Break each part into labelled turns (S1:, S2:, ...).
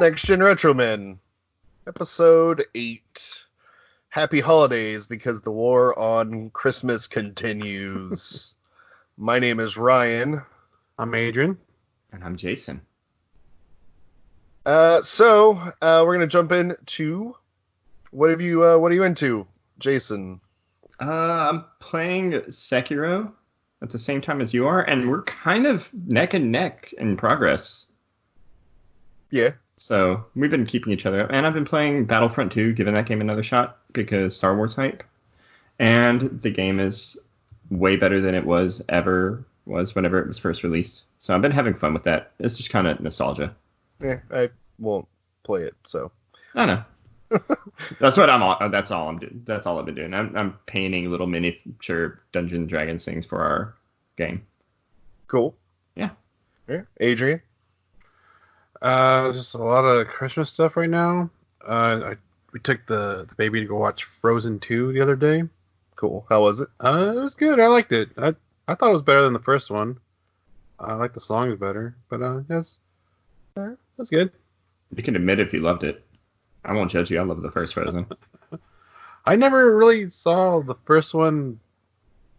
S1: Next Gen Retro Men, episode 8. Happy holidays, because the war on Christmas continues. My name is Ryan.
S2: I'm Adrian.
S3: And I'm Jason.
S1: So we're gonna jump into what are you into, Jason?
S3: I'm playing Sekiro at the same time as you are, and we're kind of neck and neck in progress.
S1: Yeah.
S3: So we've been keeping each other up, and I've been playing Battlefront 2, giving that game another shot because Star Wars hype, and the game is way better than it was whenever it was first released. So I've been having fun with that. It's just kind of nostalgia.
S1: Yeah, I won't play it, so.
S3: I know. That's all I'm doing. That's all I've been doing. I'm painting little miniature Dungeons and Dragons things for our game.
S1: Cool.
S3: Yeah.
S1: Adrian?
S2: Just a lot of Christmas stuff right now. We took the baby to go watch Frozen 2 the other day.
S1: Cool. How was it?
S2: It was good. I liked it. I thought it was better than the first one. I like the songs better, but yes, that's good.
S3: You can admit if you loved it. I won't judge you. I love the first Frozen.
S2: I never really saw the first one,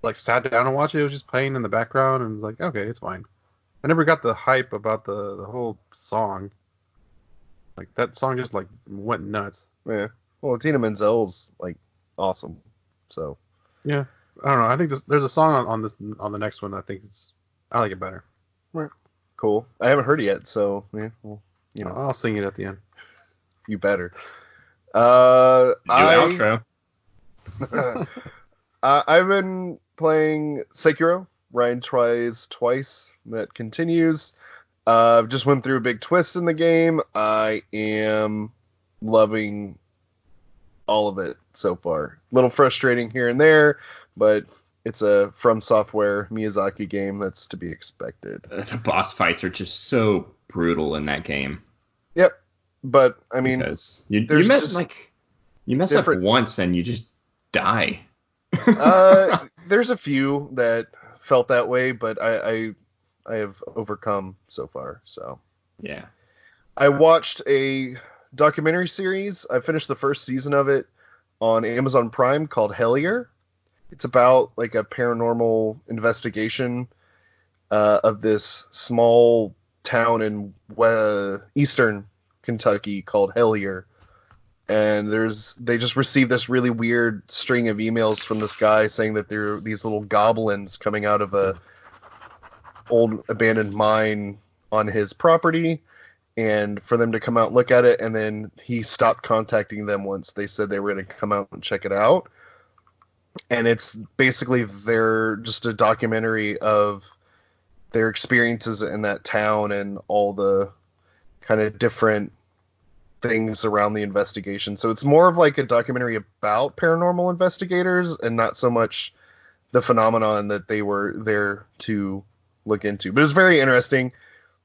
S2: like sat down and watched it. It was just playing in the background and was like, okay, it's fine. I never got the hype about the whole song. Like that song just like went nuts.
S1: Yeah. Well, Tina Menzel's like awesome. So.
S2: Yeah. I don't know. I think there's a song on the next one. I like it better.
S1: Right. Cool. I haven't heard it yet, so yeah. Well,
S2: I'll sing it at the end.
S1: You better.
S3: Outro.
S1: I've been playing Sekiro. Ryan tries twice. That continues. Just went through a big twist in the game. I am loving all of it so far. A little frustrating here and there, but it's a From Software Miyazaki game. That's to be expected.
S3: The boss fights are just so brutal in that game.
S1: Yep. But I mean,
S3: because you mess up once and you just die.
S1: There's a few that felt that way, but I have overcome so far. So
S3: yeah,
S1: I watched a documentary series. I finished the first season of it on Amazon Prime called Hellier. It's about like a paranormal investigation of this small town in eastern Kentucky called Hellier. And they just received this really weird string of emails from this guy saying that there are these little goblins coming out of a old abandoned mine on his property, and for them to come out and look at it. And then he stopped contacting them once they said they were going to come out and check it out. And it's basically just a documentary of their experiences in that town and all the kind of different things around the investigation. So it's more of like a documentary about paranormal investigators and not so much the phenomenon that they were there to look into. But it's very interesting.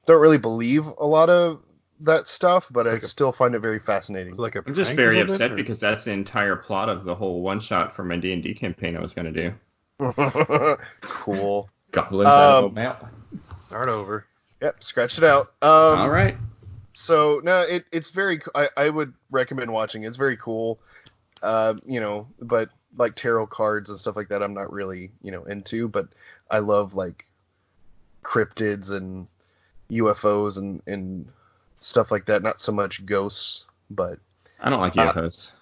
S1: Don't really believe a lot of that stuff, but I still find it very fascinating.
S3: I'm just very upset because that's the entire plot of the whole one-shot for my D&D campaign I was going to
S1: do. Cool.
S3: Goblins out of a map.
S2: Start over.
S1: Yep, scratched it out.
S3: All right.
S1: So no, it's very. I would recommend watching. It's very cool. But like tarot cards and stuff like that, I'm not really into. But I love like cryptids and UFOs and stuff like that. Not so much ghosts, but
S3: I don't like UFOs.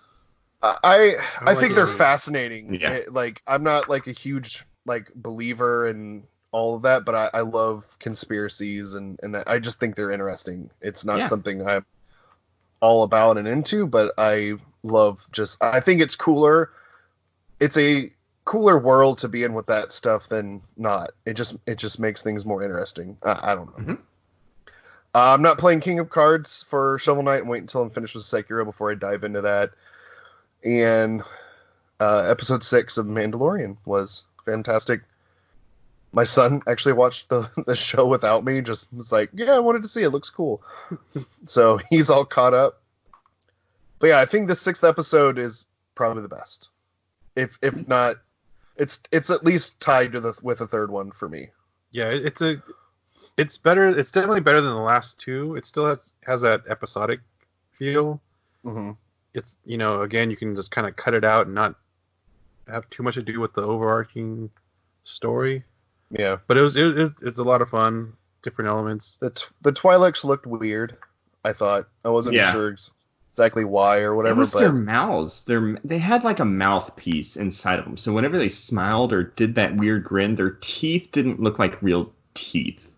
S1: I think they're fascinating.
S3: Yeah.
S1: I'm not like a huge like believer in all of that, but I love conspiracies and that. I just think they're interesting. It's not something I'm all about and into, but I think it's cooler. It's a cooler world to be in with that stuff than not. It just makes things more interesting. I don't know.
S3: Mm-hmm.
S1: I'm not playing King of Cards for Shovel Knight and wait until I'm finished with Sekiro before I dive into that. And episode 6 of Mandalorian was fantastic. My son actually watched the show without me. Just was like, yeah, I wanted to see it. Looks cool. So he's all caught up. But yeah, I think the 6th episode is probably the best. If not, it's at least tied with the 3rd one for me.
S2: Yeah, it's It's better. It's definitely better than the last two. It still has that episodic feel.
S1: Mm-hmm.
S2: It's, again, you can just kind of cut it out and not have too much to do with the overarching story.
S1: Yeah.
S2: But it's a lot of fun. Different elements.
S1: The Twi'leks looked weird, I thought. I wasn't sure exactly why or whatever.
S3: It was
S1: but
S3: their mouths. They had like a mouthpiece inside of them. So whenever they smiled or did that weird grin, their teeth didn't look like real teeth.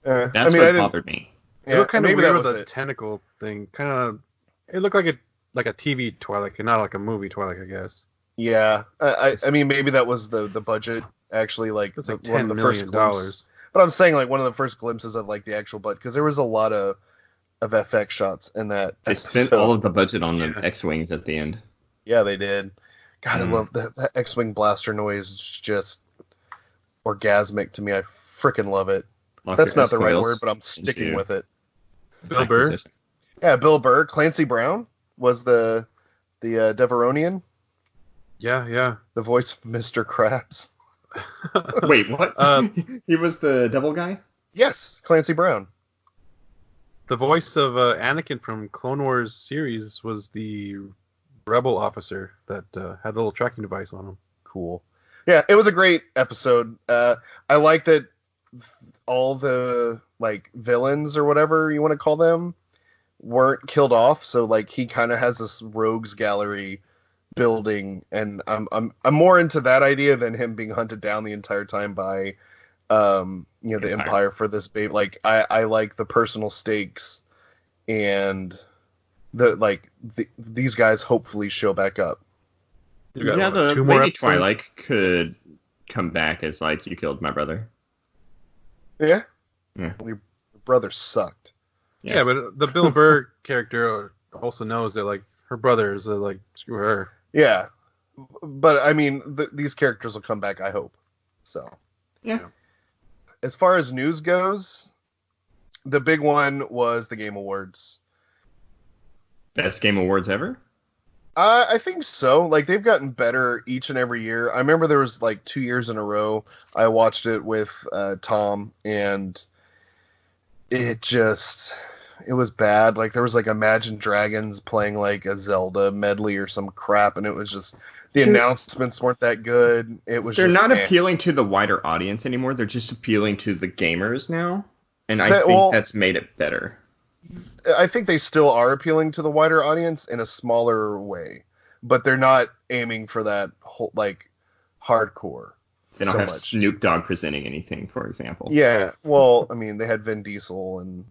S3: That's what bothered me.
S2: It looked kind of weird with the tentacle thing. It looked like a TV Twi'lek and not like a movie Twi'lek, I guess.
S1: Yeah, I mean maybe that was the budget actually, like
S2: it's like
S1: one of the first glimpses. But I'm saying like one of the first glimpses of like the actual butt, because there was a lot of FX shots in that.
S3: They spent all of the budget on the X-wings at the end.
S1: Yeah, they did. God, I love that X-wing blaster noise. It's just orgasmic to me. I freaking love it. That's not the right word, but I'm sticking with it.
S2: Bill Burr.
S1: Yeah, Bill Burr. Clancy Brown was the Deveronian.
S2: Yeah.
S1: The voice of Mr. Krabs.
S3: Wait, what? He was the devil guy?
S1: Yes, Clancy Brown.
S2: The voice of Anakin from Clone Wars series was the rebel officer that had the little tracking device on him.
S1: Cool. Yeah, it was a great episode. I like that all the like villains or whatever you want to call them weren't killed off. So like he kind of has this rogues gallery building, and I'm more into that idea than him being hunted down the entire time by the Empire for this babe. Like I like the personal stakes, and these guys hopefully show back up.
S3: Yeah, the lady Twi'lek could come back as like, you killed my brother.
S1: Yeah. Your brother sucked.
S2: Yeah, but the Bill Burr character also knows that like her brother is like, screw her.
S1: Yeah, but I mean, these characters will come back, I hope. So.
S3: Yeah.
S1: As far as news goes, the big one was the Game Awards.
S3: Best Game Awards ever?
S1: I think so. Like, they've gotten better each and every year. I remember there was like 2 years in a row I watched it with Tom, and it was bad. Like, there was like Imagine Dragons playing like a Zelda medley or some crap, and it was just the announcements weren't that good. They're
S3: not appealing to the wider audience anymore. They're just appealing to the gamers now, and I think that's made it better.
S1: I think they still are appealing to the wider audience in a smaller way, but they're not aiming for that whole like hardcore.
S3: They don't have Snoop Dogg presenting anything, for example.
S1: Yeah, well, I mean, they had Vin Diesel and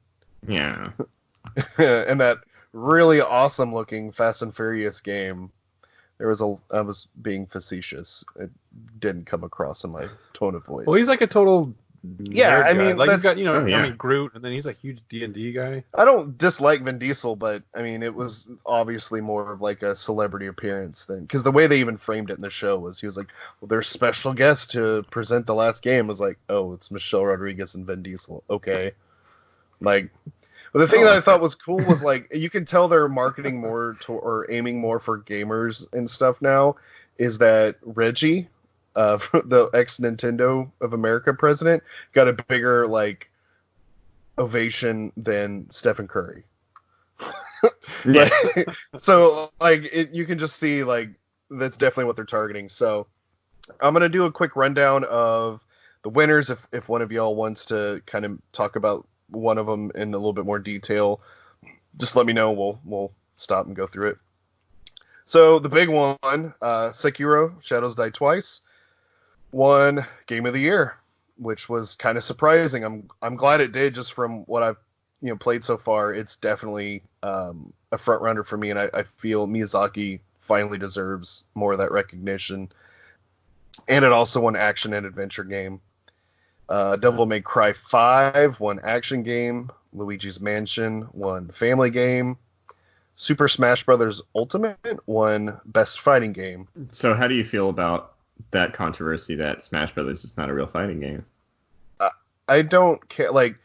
S1: and that really awesome looking Fast and Furious game. I was being facetious. It didn't come across in my tone of voice.
S2: Well, he's like a total
S1: I mean,
S2: like he's got Groot, and then he's like a huge D&D guy.
S1: I don't dislike Vin Diesel, but I mean, it was obviously more of like a celebrity appearance than, because the way they even framed it in the show was he was like, well, there's special guest to present the last game. I was like, oh, it's Michelle Rodriguez and Vin Diesel. Okay, like. But the thing that I thought was cool was like, you can tell they're marketing more or aiming more for gamers and stuff now, is that Reggie, the ex-Nintendo of America president, got a bigger like ovation than Stephen Curry. So like you can just see like that's definitely what they're targeting. So I'm gonna do a quick rundown of the winners if one of y'all wants to kind of talk about one of them in a little bit more detail. Just let me know. We'll stop and go through it. So the big one, Sekiro: Shadows Die Twice, won Game of the Year, which was kind of surprising. I'm glad it did, just from what I've played so far. It's definitely a front runner for me, and I feel Miyazaki finally deserves more of that recognition. And it also won Action and Adventure Game. Devil May Cry 5 won Action Game. Luigi's Mansion won Family Game. Super Smash Bros. Ultimate won Best Fighting Game.
S3: So how do you feel about that controversy that Smash Bros. Is not a real fighting game?
S1: I don't care. Like,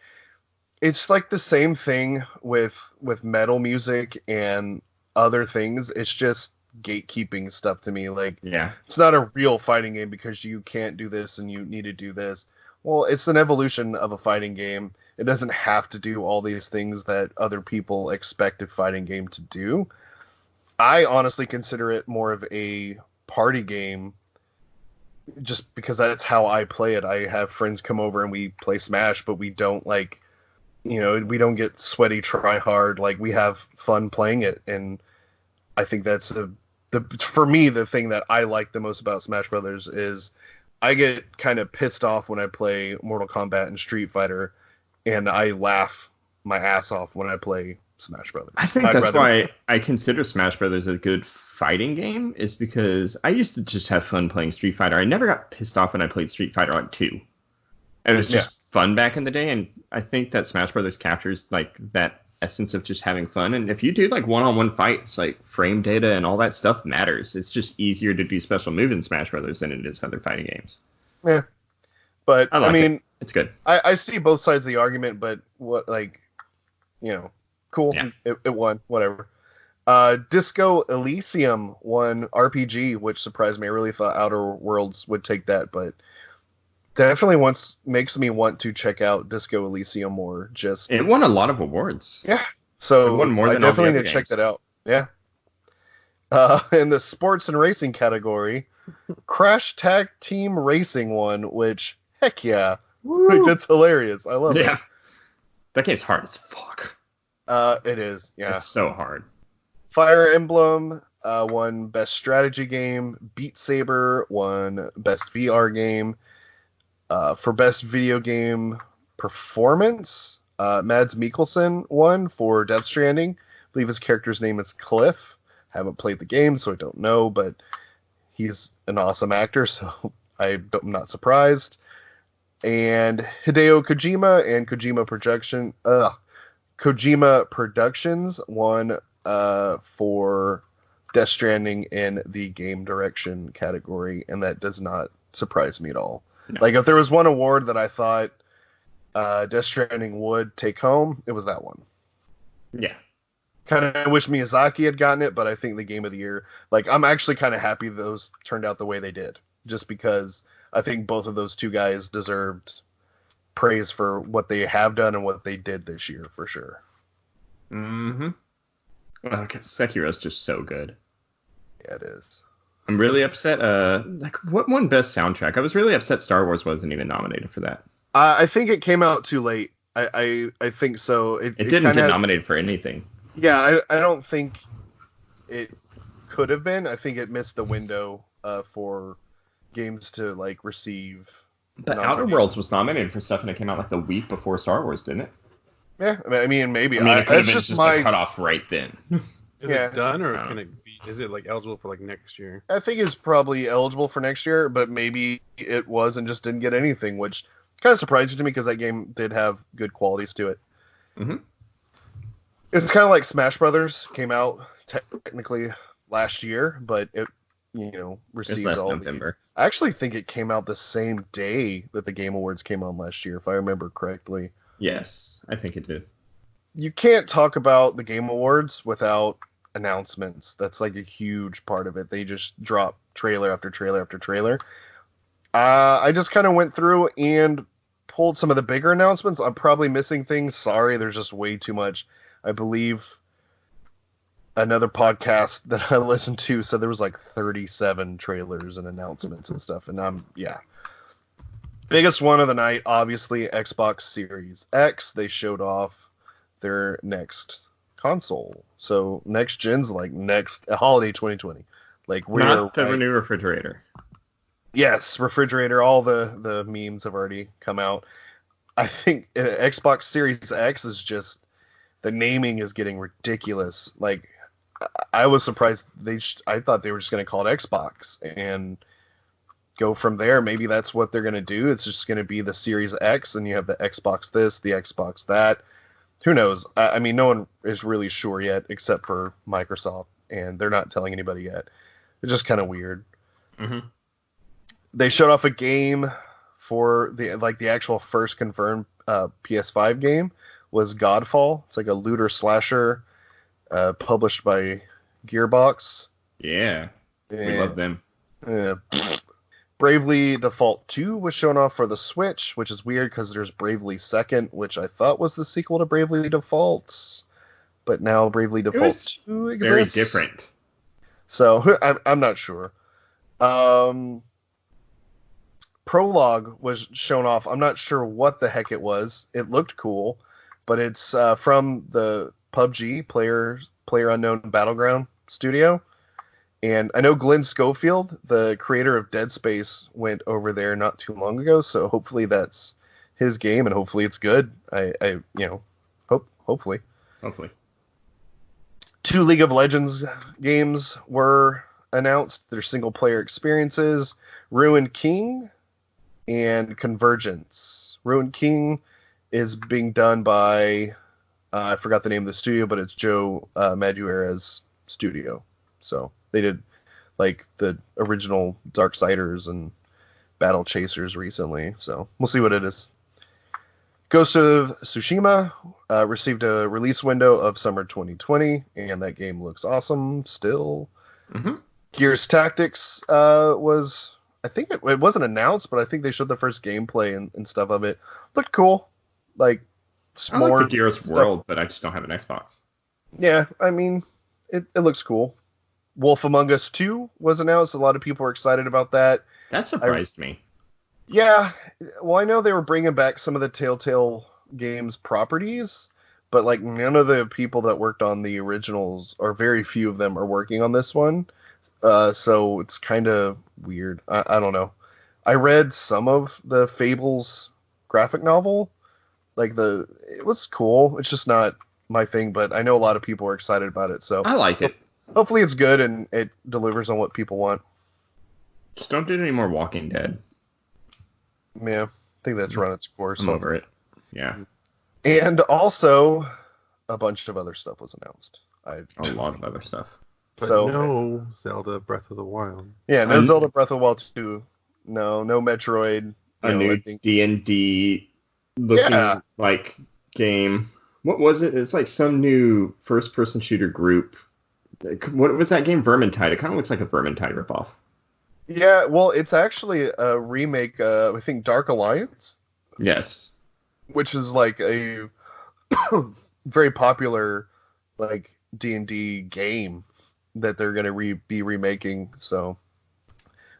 S1: it's like the same thing with metal music and other things. It's just gatekeeping stuff to me. Like, it's not a real fighting game because you can't do this and you need to do this. Well, it's an evolution of a fighting game. It doesn't have to do all these things that other people expect a fighting game to do. I honestly consider it more of a party game just because that's how I play it. I have friends come over and we play Smash, but we don't we don't get sweaty, try hard. Like, we have fun playing it, and I think that's for me, the thing that I like the most about Smash Brothers is I get kind of pissed off when I play Mortal Kombat and Street Fighter, and I laugh my ass off when I play Smash Brothers.
S3: I think that's why I consider Smash Brothers a good fighting game, is because I used to just have fun playing Street Fighter. I never got pissed off when I played Street Fighter on 2. It was just fun back in the day, and I think that Smash Brothers captures like that essence of just having fun. And if you do like one-on-one fights, like frame data and all that stuff matters. It's just easier to do special move in Smash Brothers than it is other fighting games.
S1: Yeah, but I mean,
S3: it's good.
S1: I see both sides of the argument, but cool.
S3: Yeah.
S1: It won, whatever. Disco Elysium won RPG, which surprised me. I really thought Outer Worlds would take that, but definitely makes me want to check out Disco Elysium more.
S3: It won a lot of awards.
S1: Yeah, so
S3: it won more than
S1: I definitely
S3: all the
S1: need to
S3: other
S1: check that out. Yeah. In the sports and racing category, Crash Tag Team Racing won, which, heck yeah, like, that's hilarious. I love it.
S3: Yeah, that game's hard as fuck.
S1: It is. Yeah,
S3: it's so hard.
S1: Fire Emblem won Best Strategy Game. Beat Saber won Best VR Game. For Best Video Game Performance, Mads Mikkelsen won for Death Stranding. I believe his character's name is Cliff. Haven't played the game, so I don't know, but he's an awesome actor, so I'm not surprised. And Hideo Kojima and Kojima Productions won for Death Stranding in the game direction category, and that does not surprise me at all. No. Like, if there was one award that I thought Death Stranding would take home, it was that one.
S3: Yeah.
S1: Kind of wish Miyazaki had gotten it, but I think the Game of the Year, like, I'm actually kind of happy those turned out the way they did, just because I think both of those two guys deserved praise for what they have done and what they did this year, for sure.
S3: Mm-hmm. Well, Sekiro's just so good.
S1: Yeah, it is.
S3: I'm really upset. What won Best Soundtrack? I was really upset Star Wars wasn't even nominated for that.
S1: I think it came out too late. I think so. It
S3: didn't get nominated for anything.
S1: Yeah, I don't think it could have been. I think it missed the window for games to like receive.
S3: But Outer Worlds was nominated for stuff, and it came out like the week before Star Wars, didn't it?
S1: Yeah, I mean maybe.
S3: It could have been just a cutoff right then.
S2: Is it done, or can it be? Is it like eligible for like next year?
S1: I think it's probably eligible for next year, but maybe it was and just didn't get anything, which kind of surprising to me because that game did have good qualities to it.
S3: Mm-hmm.
S1: It's kind of like Smash Brothers came out technically last year, but it received
S3: last November.
S1: I actually think it came out the same day that the Game Awards came on last year, if I remember correctly.
S3: Yes, I think it did.
S1: You can't talk about the Game Awards without announcements. That's like a huge part of it. They just drop trailer after trailer after trailer. I just kind of went through and pulled some of the bigger announcements. I'm probably missing things. Sorry, there's just way too much. I believe another podcast that I listened to said there was like 37 trailers and announcements and stuff. And biggest one of the night, obviously, Xbox Series X. They showed off their next console. So next gen's like holiday 2020. Like
S3: not the new refrigerator.
S1: Yes, refrigerator. All the memes have already come out. I think Xbox Series X is just, the naming is getting ridiculous. Like, I was surprised I thought they were just going to call it Xbox and go from there. Maybe that's what they're going to do. It's just going to be the Series X, and you have the Xbox this, the Xbox that. Who knows? I mean, no one is really sure yet, except for Microsoft, and they're not telling anybody yet. It's just kind of weird.
S3: Mm-hmm.
S1: They showed off a game for the actual first confirmed PS5 game was Godfall. It's like a looter slasher published by Gearbox.
S3: Yeah. We love them.
S1: Bravely Default 2 was shown off for the Switch, which is weird because there's Bravely Second, which I thought was the sequel to Bravely Default, but now Bravely Default 2 exists.
S3: Very different.
S1: So I'm not sure. Prologue was shown off. I'm not sure what the heck it was. It looked cool, but it's from the PUBG Player Unknown Battleground studio. And I know Glenn Schofield, the creator of Dead Space, went over there not too long ago, so hopefully that's his game, and hopefully it's good. Hopefully.
S3: Hopefully.
S1: 2 League of Legends games were announced. They're single-player experiences, Ruined King and Convergence. Ruined King is being done by, I forgot the name of the studio, but it's Joe Madureira's studio. So they did like the original Darksiders and Battle Chasers recently. So we'll see what it is. Ghost of Tsushima received a release window of summer 2020, and that game looks awesome still.
S3: Mm-hmm.
S1: Gears Tactics was, I think it wasn't announced, but I think they showed the first gameplay and stuff of it. Looked cool. Like,
S3: I like the Gears world, but I just don't have an Xbox.
S1: Yeah, I mean, it looks cool. Wolf Among Us 2 was announced. A lot of people were excited about that.
S3: That surprised me.
S1: Yeah, well, I know they were bringing back some of the Telltale Games properties, but like none of the people that worked on the originals, or very few of them, are working on this one. So it's kind of weird. I don't know. I read some of the Fables graphic novel. It was cool. It's just not my thing, but I know a lot of people are excited about it. So
S3: I like it.
S1: Hopefully it's good and it delivers on what people want.
S3: Just don't do any more Walking Dead.
S1: Yeah, I think that's run its course.
S3: I'm over it. Yeah.
S1: And also, a bunch of other stuff was announced.
S3: A lot of other stuff.
S2: But no Zelda Breath of the Wild.
S1: Yeah, no Zelda Breath of the Wild 2. No Metroid.
S3: A new D&D looking like game. What was it? It's like some new first-person shooter group. What was that game? Vermintide. It kind of looks like a Vermintide ripoff.
S1: Yeah, well, it's actually a remake of, I think, Dark Alliance.
S3: Yes.
S1: Which is like a very popular like D&D game that they're going to be remaking. So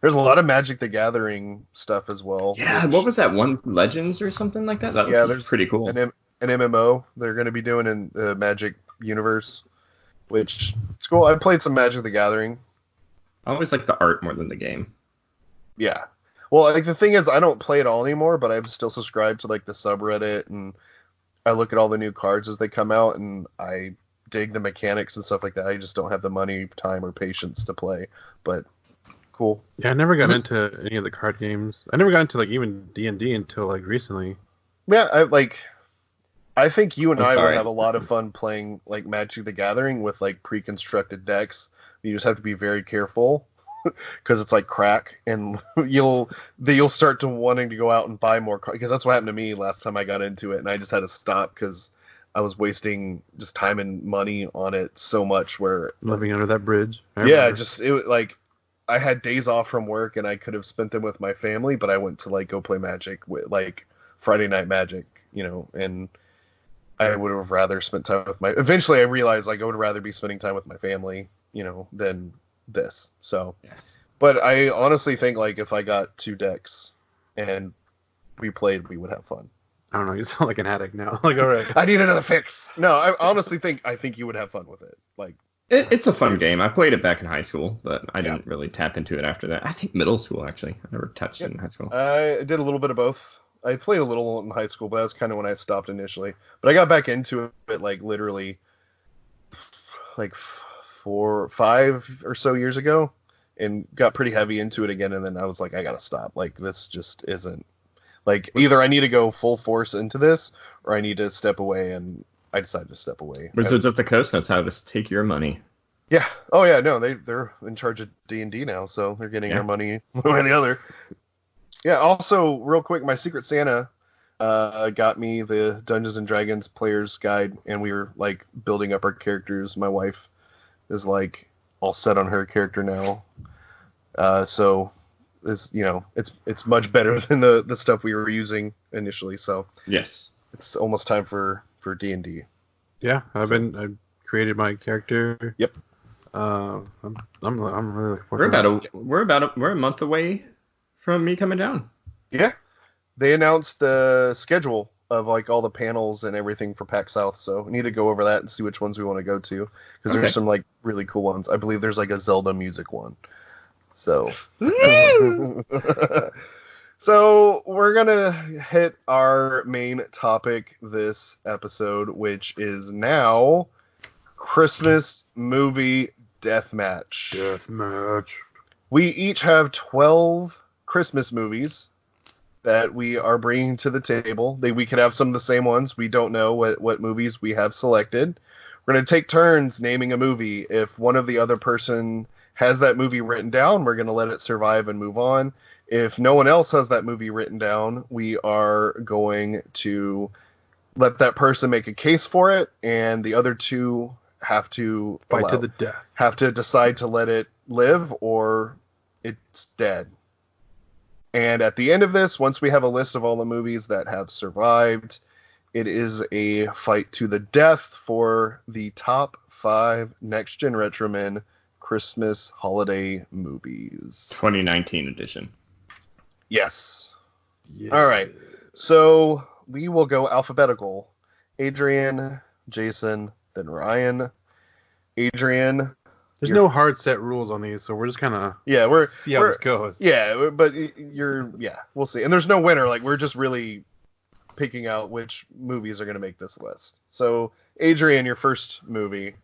S1: there's a lot of Magic the Gathering stuff as well.
S3: Yeah, what was that one? Legends or something like that? There's pretty cool.
S1: An MMO they're going to be doing in the Magic universe, which it's cool. I played some Magic the Gathering.
S3: I always like the art more than the game.
S1: Yeah. Well, like the thing is, I don't play it all anymore, but I'm still subscribed to like the subreddit, and I look at all the new cards as they come out, and I dig the mechanics and stuff like that. I just don't have the money, time, or patience to play. But cool.
S2: Yeah, I never got into any of the card games. I never got into like even D&D until like recently.
S1: Yeah, I think you and I would have a lot of fun playing like Magic the Gathering with like pre-constructed decks. You just have to be very careful because it's like crack, and you'll start to wanting to go out and buy more cards, because that's what happened to me last time I got into it, and I just had to stop because I was wasting just time and money on it so much. Where
S2: living under that bridge.
S1: I had days off from work and I could have spent them with my family, but I went to like go play Magic with like Friday Night Magic, and I would have rather spent time with eventually I realized like I would rather be spending time with my family, than this. So,
S3: yes.
S1: But I honestly think like if I got 2 decks and we played, we would have fun.
S2: I don't know. You sound like an addict now. Like, all right.
S1: I need another fix. No, I honestly think you would have fun with it. Like,
S3: it's a fun game. I played it back in high school, but I didn't really tap into it after that. I think middle school, actually. I never touched it in high school.
S1: I did a little bit of both. I played a little in high school, but that's kind of when I stopped initially. But I got back into it like literally like 4 or 5 or so years ago, and got pretty heavy into it again. And then I was like, I gotta stop. Like, this just isn't, like, either I need to go full force into this or I need to step away, and I decided to step away.
S3: Wizards of the Coast knows how to take your money.
S1: Yeah. Oh yeah. No, they're in charge of D&D now, so they're getting our money one way or the other. Yeah. Also, real quick, my Secret Santa got me the Dungeons and Dragons Player's Guide, and we were like building up our characters. My wife is like all set on her character now, so is, it's much better than the stuff we were using initially. So
S3: Yes.
S1: it's almost time for D&D.
S2: Yeah, I've created my character.
S1: Yep.
S2: I'm really looking forward
S3: We're a month away from me coming down.
S1: Yeah. They announced the schedule of like all the panels and everything for PAX South, so we need to go over that and see which ones we want to go to, because there's some like really cool ones. I believe there's like a Zelda music one. So so we're gonna hit our main topic this episode, which is now Christmas movie Deathmatch.
S2: Deathmatch.
S1: We each have 12 Christmas movies that we are bringing to the table. We could have some of the same ones. We don't know what movies we have selected. We're going to take turns naming a movie. If one of the other person has that movie written down, we're going to let it survive and move on. If no one else has that movie written down, we are going to let that person make a case for it, and the other two have to
S2: fight to the death.
S1: Have to decide to let it live or it's dead. And at the end of this, once we have a list of all the movies that have survived, it is a fight to the death for the top 5 Next Gen Retromen Christmas holiday movies.
S3: 2019 edition.
S1: Yes.
S2: Yeah.
S1: All right. So we will go alphabetical. Adrian, Jason, then Ryan. Adrian.
S2: There's no hard set rules on these, so we're just kind of see how this goes.
S1: Yeah, but we'll see. And there's no winner. Like, we're just really picking out which movies are going to make this list. So, Adrian, your first movie.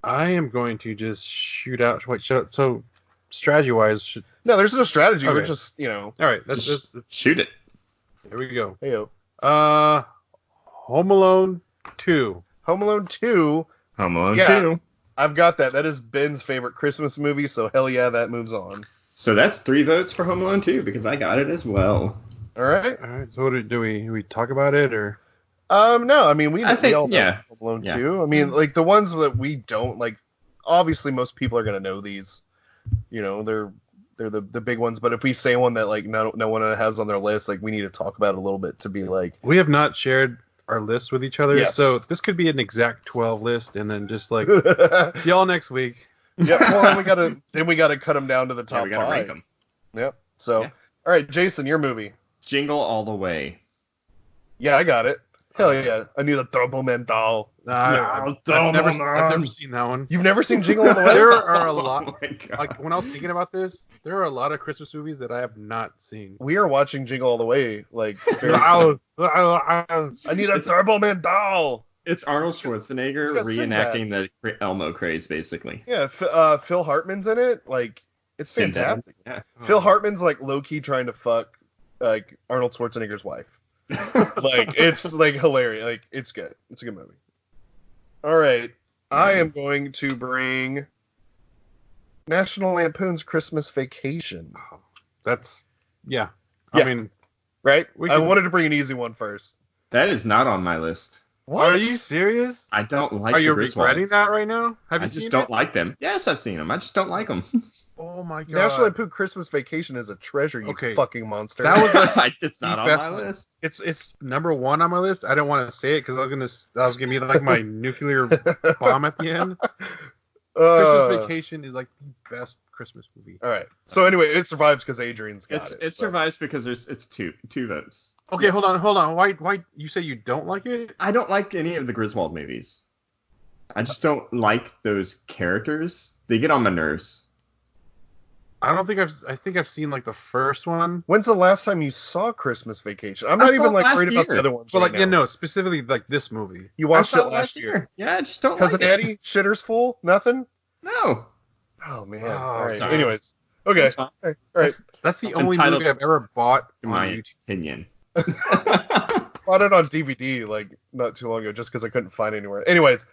S2: I am going to just shoot out. Wait, so strategy-wise...
S1: No, there's no strategy.
S2: Okay.
S1: We're just,
S2: All right, let's
S3: shoot it.
S2: Here we go.
S1: Heyo.
S2: Home Alone 2.
S1: Home Alone 2.
S3: Home Alone 2.
S1: I've got that. That is Ben's favorite Christmas movie, so hell yeah, that moves on.
S3: So that's 3 votes for Home Alone 2, because I got it as well.
S1: All right.
S2: So what do we talk about it, or?
S1: No, I mean, we all know
S3: yeah.
S1: Home Alone 2. I mean, like, the ones that we don't, like, obviously most people are going to know these. They're the big ones, but if we say one that, like, no one has on their list, like, we need to talk about it a little bit to be like...
S2: We have not shared our list with each other,
S1: yes.
S2: So this could be an exact 12 list, and then just, like, see y'all next week.
S1: Yeah, well, we gotta cut them down to the top 5.
S3: Rank them.
S1: Yep. So, All right, Jason, your movie.
S3: Jingle All the Way.
S1: Yeah, I got it. Hell yeah. I need a turbo mental.
S2: I've never seen that one.
S1: You've never seen Jingle All the Way?
S2: There are a lot.
S3: Oh my God.
S2: Like, when I was thinking about this, there are a lot of Christmas movies that I have not seen.
S1: We are watching Jingle All the Way, like, very soon. I need a turbo mental.
S3: It's Arnold Schwarzenegger reenacting the Elmo craze, basically.
S1: Yeah, Phil Hartman's in it. Like, it's fantastic.
S3: Yeah.
S1: Phil Hartman's, like, low-key trying to fuck, like, Arnold Schwarzenegger's wife. Like, it's, like, hilarious. Like, it's good. It's a good movie. All right. I am going to bring National Lampoon's Christmas Vacation.
S2: That's, yeah.
S1: Yeah.
S2: I mean,
S1: right? I wanted to bring an easy one first.
S3: That is not on my list.
S1: What?
S2: Are you serious?
S3: I don't like
S2: Are you
S3: the Griswolds.
S2: regretting that right now? Have you
S3: I
S2: seen
S3: just don't
S2: it?
S3: like them. Yes, I've seen them. I just don't like them.
S2: Oh my god.
S1: National Lampoon Christmas Vacation is a treasure, you fucking monster.
S2: That was
S3: it's not on
S2: best
S3: my
S2: one.
S3: list.
S2: It's number 1 on my list. I don't want to say it because I was gonna be like my nuclear bomb at the end. Christmas Vacation is like the best Christmas movie.
S1: All right. So anyway, it survives because Adrian's got it.
S3: It survives because it's two votes.
S2: Okay, hold on. Why you say you don't like it?
S3: I don't like any of the Griswold movies. I just don't like those characters. They get on my nerves.
S2: I think I've seen like the first one.
S1: When's the last time you saw Christmas Vacation? I'm not even like worried about the other ones.
S2: But
S1: right
S2: like,
S1: now.
S2: specifically like this movie.
S1: You watched it last year.
S3: Yeah, I just don't
S1: Cousin
S3: like it.
S1: Eddie, Shitter's Full, nothing.
S3: No.
S1: Oh man.
S2: Oh,
S1: All right.
S3: sorry.
S1: Anyways, okay.
S3: That's fine.
S1: All right.
S2: That's the only
S3: Entitled
S2: movie I've ever bought
S3: In
S2: on
S3: my
S2: YouTube.
S3: opinion.
S1: Bought it on DVD like not too long ago just because I couldn't find it anywhere. Anyways,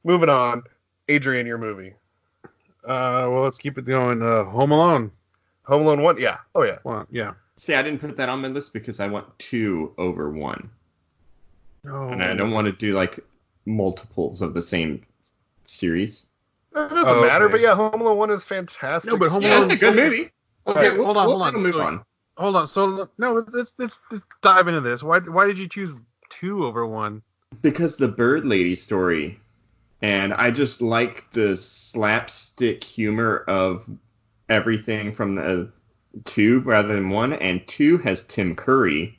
S1: moving on. Adrian, your movie.
S2: Well, let's keep it going. Home Alone.
S1: Home Alone 1? Yeah. Oh yeah.
S2: Well, yeah.
S3: See, I didn't put that on my list because I want 2 over 1.
S2: No.
S3: And I don't want to do like multiples of the same series.
S1: It doesn't matter, but yeah, Home Alone 1 is fantastic.
S2: No, but Home
S3: Yeah,
S2: Alone,
S3: it's a good movie.
S2: Okay,
S1: Alright,
S2: hold on.
S3: We'll move on.
S2: Hold on. So no, let's dive into this. Why did you choose 2 over 1?
S3: Because the Bird Lady story, and I just like the slapstick humor of everything from the 2 rather than 1, and 2 has Tim Curry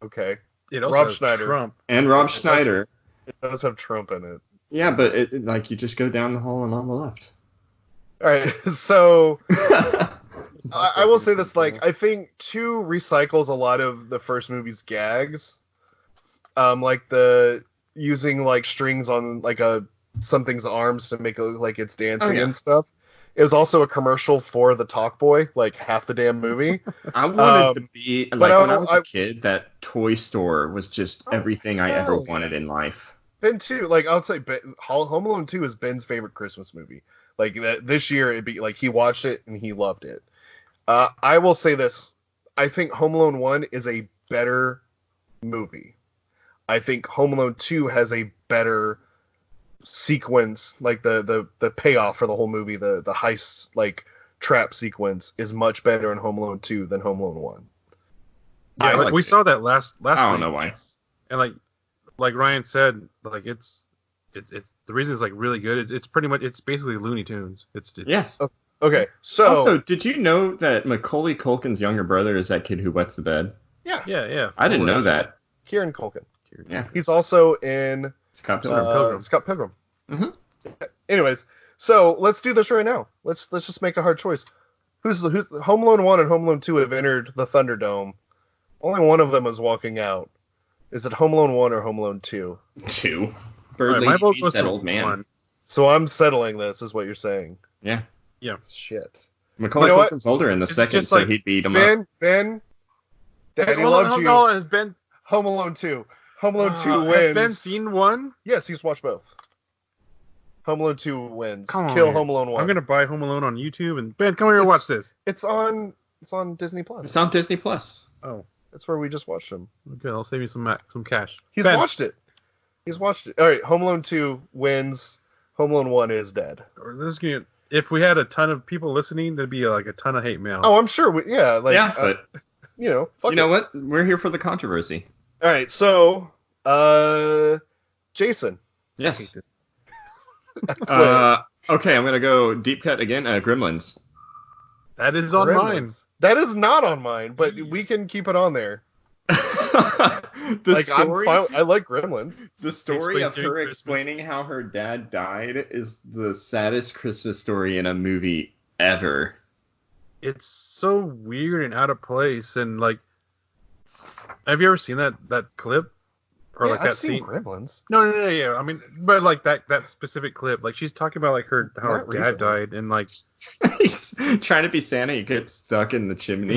S1: Okay.
S2: It also
S1: Rob
S2: has
S1: Schneider.
S2: Trump.
S3: and Rob
S1: It does.
S3: Schneider.
S1: It does have Trump in it.
S3: Yeah, but like you just go down the hall and on the left.
S1: All right, so I will say this: like, I think 2 recycles a lot of the first movie's gags, like the using like strings on like something's arms to make it look like it's dancing
S3: yeah.
S1: and stuff. It was also a commercial for the Talk Boy, like half the damn movie.
S3: I wanted to be like
S1: but
S3: when I was a kid, that toy store was just everything I ever
S1: hell yeah.
S3: wanted in life.
S1: Ben 2, like I'll say, Home Alone 2 is Ben's favorite Christmas movie. Like this year, it'd be like he watched it and he loved it. I will say this: I think Home Alone 1 is a better movie. I think Home Alone 2 has a better sequence, like the payoff for the whole movie, the heist like trap sequence is much better in Home Alone 2 than Home Alone 1.
S2: Yeah, like we saw that last
S3: I don't
S2: week.
S3: know why.
S2: And like Ryan said, like it's the reason it's like really good. It's pretty much it's basically Looney Tunes. It's
S3: Yeah.
S1: Okay, so
S3: Also, did you know that Macaulay Culkin's younger brother is that kid who wets the bed?
S2: yeah.
S3: I didn't know that.
S1: Kieran Culkin.
S3: Yeah.
S1: He's also in
S3: Scott Pilgrim.
S2: Pilgrim.
S1: Scott Pilgrim.
S3: Mhm.
S1: Anyways, so let's do this right now. Let's just make a hard choice. Who's Home Alone 1 and Home Alone 2 have entered the Thunderdome. Only one of them is walking out. Is it Home Alone 1 or Home Alone 2?
S3: 2.
S2: All right,
S3: Bird
S2: my
S3: Lady
S2: vote
S3: beats
S2: goes
S3: that
S2: to
S3: old man.
S2: 1.
S1: So I'm settling this, is what you're saying.
S3: Yeah.
S1: Shit.
S3: Macaulay
S1: You know what?
S3: Culkin's older in the
S2: It's
S3: second,
S2: just
S3: so
S2: like
S3: he'd beat him up.
S1: Ben, Daddy
S2: Hold
S1: loves
S2: on,
S1: you.
S2: hold on, has Ben
S1: Home Alone 2. Home Alone 2
S2: has
S1: wins.
S2: Ben seen 1?
S1: Yes, he's watched both. Home Alone 2 wins.
S2: Come on,
S1: Kill
S2: man.
S1: Home Alone 1.
S2: I'm gonna buy Home Alone on YouTube and Ben, come here and watch this.
S1: It's on Disney Plus.
S3: It's on Disney Plus.
S2: Oh,
S1: That's where we just watched him.
S2: good. I'll save you some cash.
S1: He's
S2: Ben,
S1: watched it. All right, Home Alone 2 wins. Home Alone 1 is dead.
S2: If we had a ton of people listening, there'd be like a ton of hate mail.
S1: Oh, I'm sure. But
S3: But
S1: fuck
S3: you know
S1: it.
S3: what? We're here for the controversy.
S1: All right, so Jason.
S3: Yes.
S1: Quit.
S3: Okay, I'm gonna go deep cut again. Gremlins.
S2: That is on mine.
S1: Gremlins. That is not on mine, but we can keep it on there.
S3: The story.
S1: I like Gremlins.
S3: The story
S2: Takes
S3: of
S2: place
S3: her
S2: during Christmas.
S3: explaining how her dad died is the saddest Christmas story in a movie ever.
S2: It's so weird and out of place. And like, have you ever seen that clip or
S1: Yeah,
S2: like that
S1: I've seen
S2: scene?
S1: Gremlins.
S2: No, yeah. I mean, but like that specific clip, like she's talking about like how her
S1: Not
S2: dad
S1: recently.
S2: died, and like
S3: He's trying to be Santa. He gets stuck in the chimney.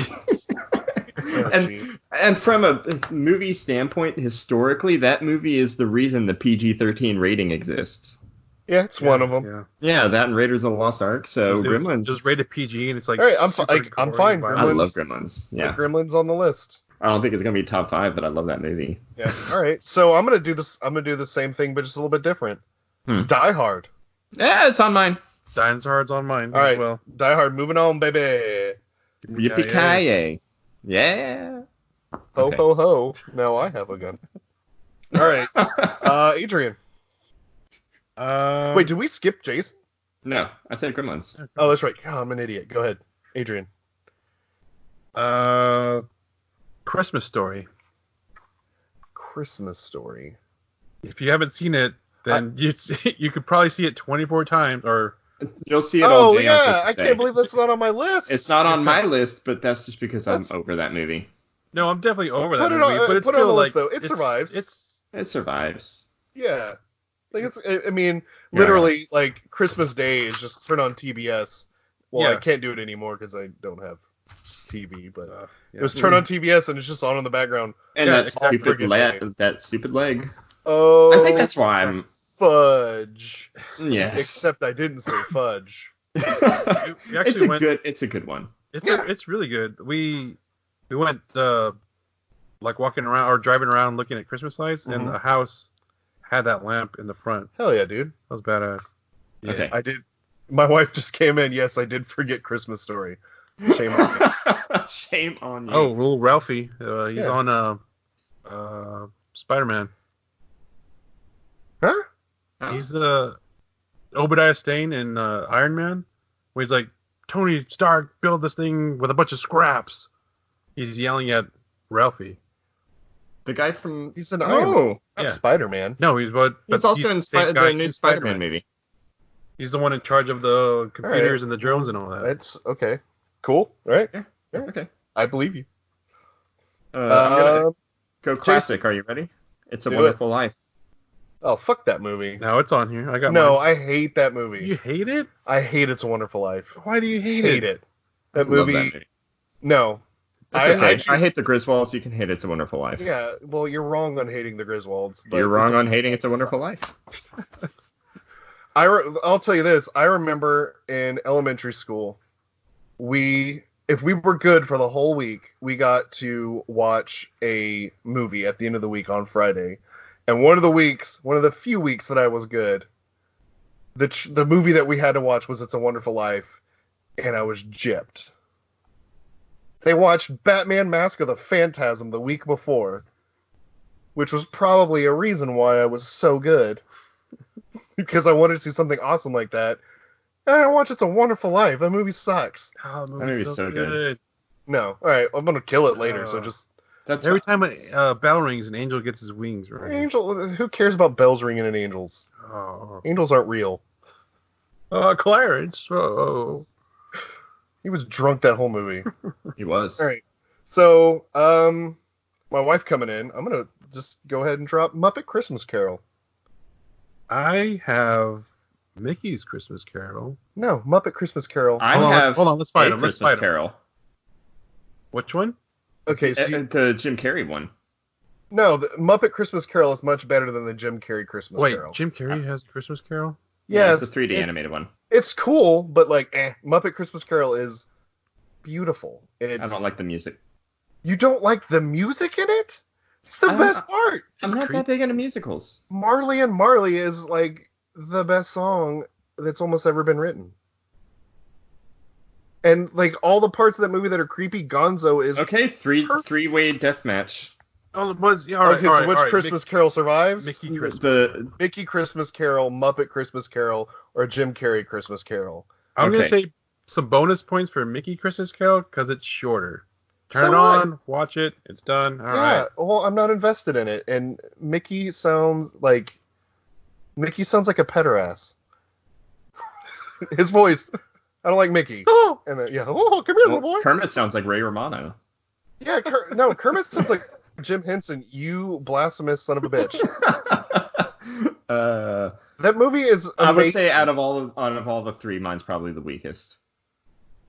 S1: Oh, geez.
S3: And from a movie standpoint, historically, that movie is the reason the PG-13 rating exists.
S1: Yeah, it's one of them.
S2: Yeah.
S3: Yeah, that and Raiders of the Lost Ark. So
S2: It was
S3: Gremlins.
S2: just rated PG, and it's like
S1: All right, I'm
S2: super
S1: I'm
S2: gory
S1: fine,
S2: and
S3: I
S2: violent.
S1: Gremlins.
S3: love Gremlins.
S1: Put
S3: Yeah.
S1: Gremlins on the list.
S3: I don't think it's gonna be top 5, but I love that movie.
S1: Yeah. All right. So I'm gonna do this. I'm gonna do the same thing, but just a little bit different. Die Hard.
S3: Yeah, it's on mine.
S2: Dinosaurs on mine
S1: All right.
S2: as well.
S1: Die Hard. Moving on, baby.
S3: Yippee-ki-yay. Yeah.
S1: Ho
S3: Okay.
S1: ho ho. Now I have a gun. All right. Adrian. Wait, did we skip Jason?
S3: No, I said Gremlins.
S1: Oh, that's right. God, I'm an idiot. Go ahead, Adrian.
S2: Christmas Story.
S1: Christmas Story.
S2: If you haven't seen it, then you could probably see it 24 times or.
S3: You'll see it all
S1: Oh
S3: day on
S1: yeah,
S3: Christmas
S1: I
S3: Day.
S1: can't believe that's not on my list.
S3: It's not on my list, but that's just because
S1: That's-
S3: I'm over that movie.
S2: No, I'm definitely over that
S1: Put it
S2: movie,
S1: on-
S2: but it's
S1: put it on
S2: still
S1: the
S2: like
S1: list, though. It survives.
S2: It's
S3: It survives.
S1: Yeah. Like it's. I mean,
S3: Yeah.
S1: literally, like Christmas Day is just turn on TBS. Well, I
S2: Yeah.
S1: can't do it anymore because I don't have TV, but
S2: yeah.
S1: it was turn on TBS and it's just on in the background.
S3: And
S2: Yeah,
S3: that
S2: exactly.
S3: stupid leg.
S1: Oh,
S3: I think that's why I'm.
S1: fudge.
S3: Yes.
S1: Except I didn't say fudge.
S2: We
S3: it's
S2: actually
S3: a
S2: went-
S3: good. It's a good one.
S2: it's really good. We went like walking around or driving around looking at Christmas lights, and
S1: Mhm.
S2: the house had that lamp in the front.
S1: Hell yeah, dude.
S2: That was badass.
S3: Okay.
S1: I did. My wife just came in. Yes, I did forget Christmas Story. Shame on you.
S3: Shame on you.
S2: Oh, little Ralphie. He's
S1: Yeah.
S2: on Spider-Man.
S1: Huh?
S3: Oh.
S2: He's the Obadiah Stane in Iron Man, where he's like, Tony Stark, build this thing with a bunch of scraps. He's yelling at Ralphie.
S3: The guy from...
S1: He's an Iron Man, not
S2: yeah.
S1: Spider-Man.
S2: No, he's
S3: also in
S2: the same guy
S3: the new
S2: in
S3: Spider-Man movie.
S2: He's the one in charge of the computers and the drones and all that.
S1: That's okay. Cool. All right.
S3: Yeah.
S1: Yeah.
S3: Okay.
S1: I believe you.
S3: I'm gonna go classic.
S1: Jason.
S3: Are you ready? It's a
S1: Do
S3: Wonderful Life.
S1: Oh, fuck that movie.
S2: Now it's on here. I got
S1: No,
S2: mine.
S1: I hate that movie.
S2: You hate it?
S1: I hate It's a Wonderful Life.
S2: Why do you hate
S1: Hate it. That
S3: Love
S1: movie.
S3: that movie.
S1: No.
S3: It's okay. I hate the Griswolds. You can hate It's a Wonderful Life.
S1: Yeah, well, you're wrong on hating the Griswolds. But
S3: You're wrong on hating It's a Wonderful Life.
S1: I'll tell you this. I remember in elementary school, if we were good for the whole week, we got to watch a movie at the end of the week on Friday. And one of the few weeks that I was good, the movie that we had to watch was It's a Wonderful Life, and I was gypped. They watched Batman Mask of the Phantasm the week before, which was probably a reason why I was so good. Because I wanted to see something awesome like that. And I watched It's a Wonderful Life. That movie sucks.
S2: Oh,
S3: That movie's so good.
S1: No. All right, I'm going to kill it later, so just...
S3: That's
S2: Every time a bell rings, an angel gets his wings, right?
S1: Angel, who cares about bells ringing and angels?
S2: Oh.
S1: Angels aren't real.
S2: Clarence. Oh.
S1: He was drunk that whole movie.
S3: He was.
S1: All right. So, my wife coming in, I'm going to just go ahead and drop Muppet Christmas Carol.
S2: I have Mickey's Christmas Carol.
S1: No, Muppet Christmas Carol.
S2: Hold on, let's fight him.
S3: Christmas
S2: Let's fight him.
S3: Carol.
S2: Which one?
S1: Okay, so
S3: The Jim Carrey one.
S1: no, the Muppet Christmas Carol is much better than the Jim Carrey Christmas
S2: Wait,
S1: Carol.
S2: Jim Carrey has Christmas Carol?
S1: Yeah,
S3: it's the 3D animated one.
S1: It's cool, but Muppet Christmas Carol is beautiful.
S3: I don't like the music.
S1: You don't like the music in it? It's the best part.
S3: I'm not that big into musicals.
S1: Marley and Marley is like the best song that's almost ever been written. And like all the parts of that movie that are creepy, Gonzo is
S3: okay. Three-way deathmatch.
S2: Oh, but yeah, all right.
S1: Okay, so which Christmas Carol survives?
S2: Mickey Christmas.
S1: Mickey Christmas Carol, Muppet Christmas Carol, or Jim Carrey Christmas Carol.
S2: I'm
S3: Okay.
S2: gonna say some bonus points for Mickey Christmas Carol because it's shorter. Turn
S1: So
S2: it
S1: what?
S2: on, watch it. It's done. All
S1: Yeah,
S2: right.
S1: well, I'm not invested in it, and Mickey sounds like a pederass. His voice, I don't like Mickey.
S2: Oh,
S1: And come here, little boy.
S3: Kermit sounds like Ray Romano.
S1: Yeah, Kermit sounds like Jim Henson. You blasphemous son of a bitch. That movie is amazing.
S3: I would say out of all the three, mine's probably the weakest.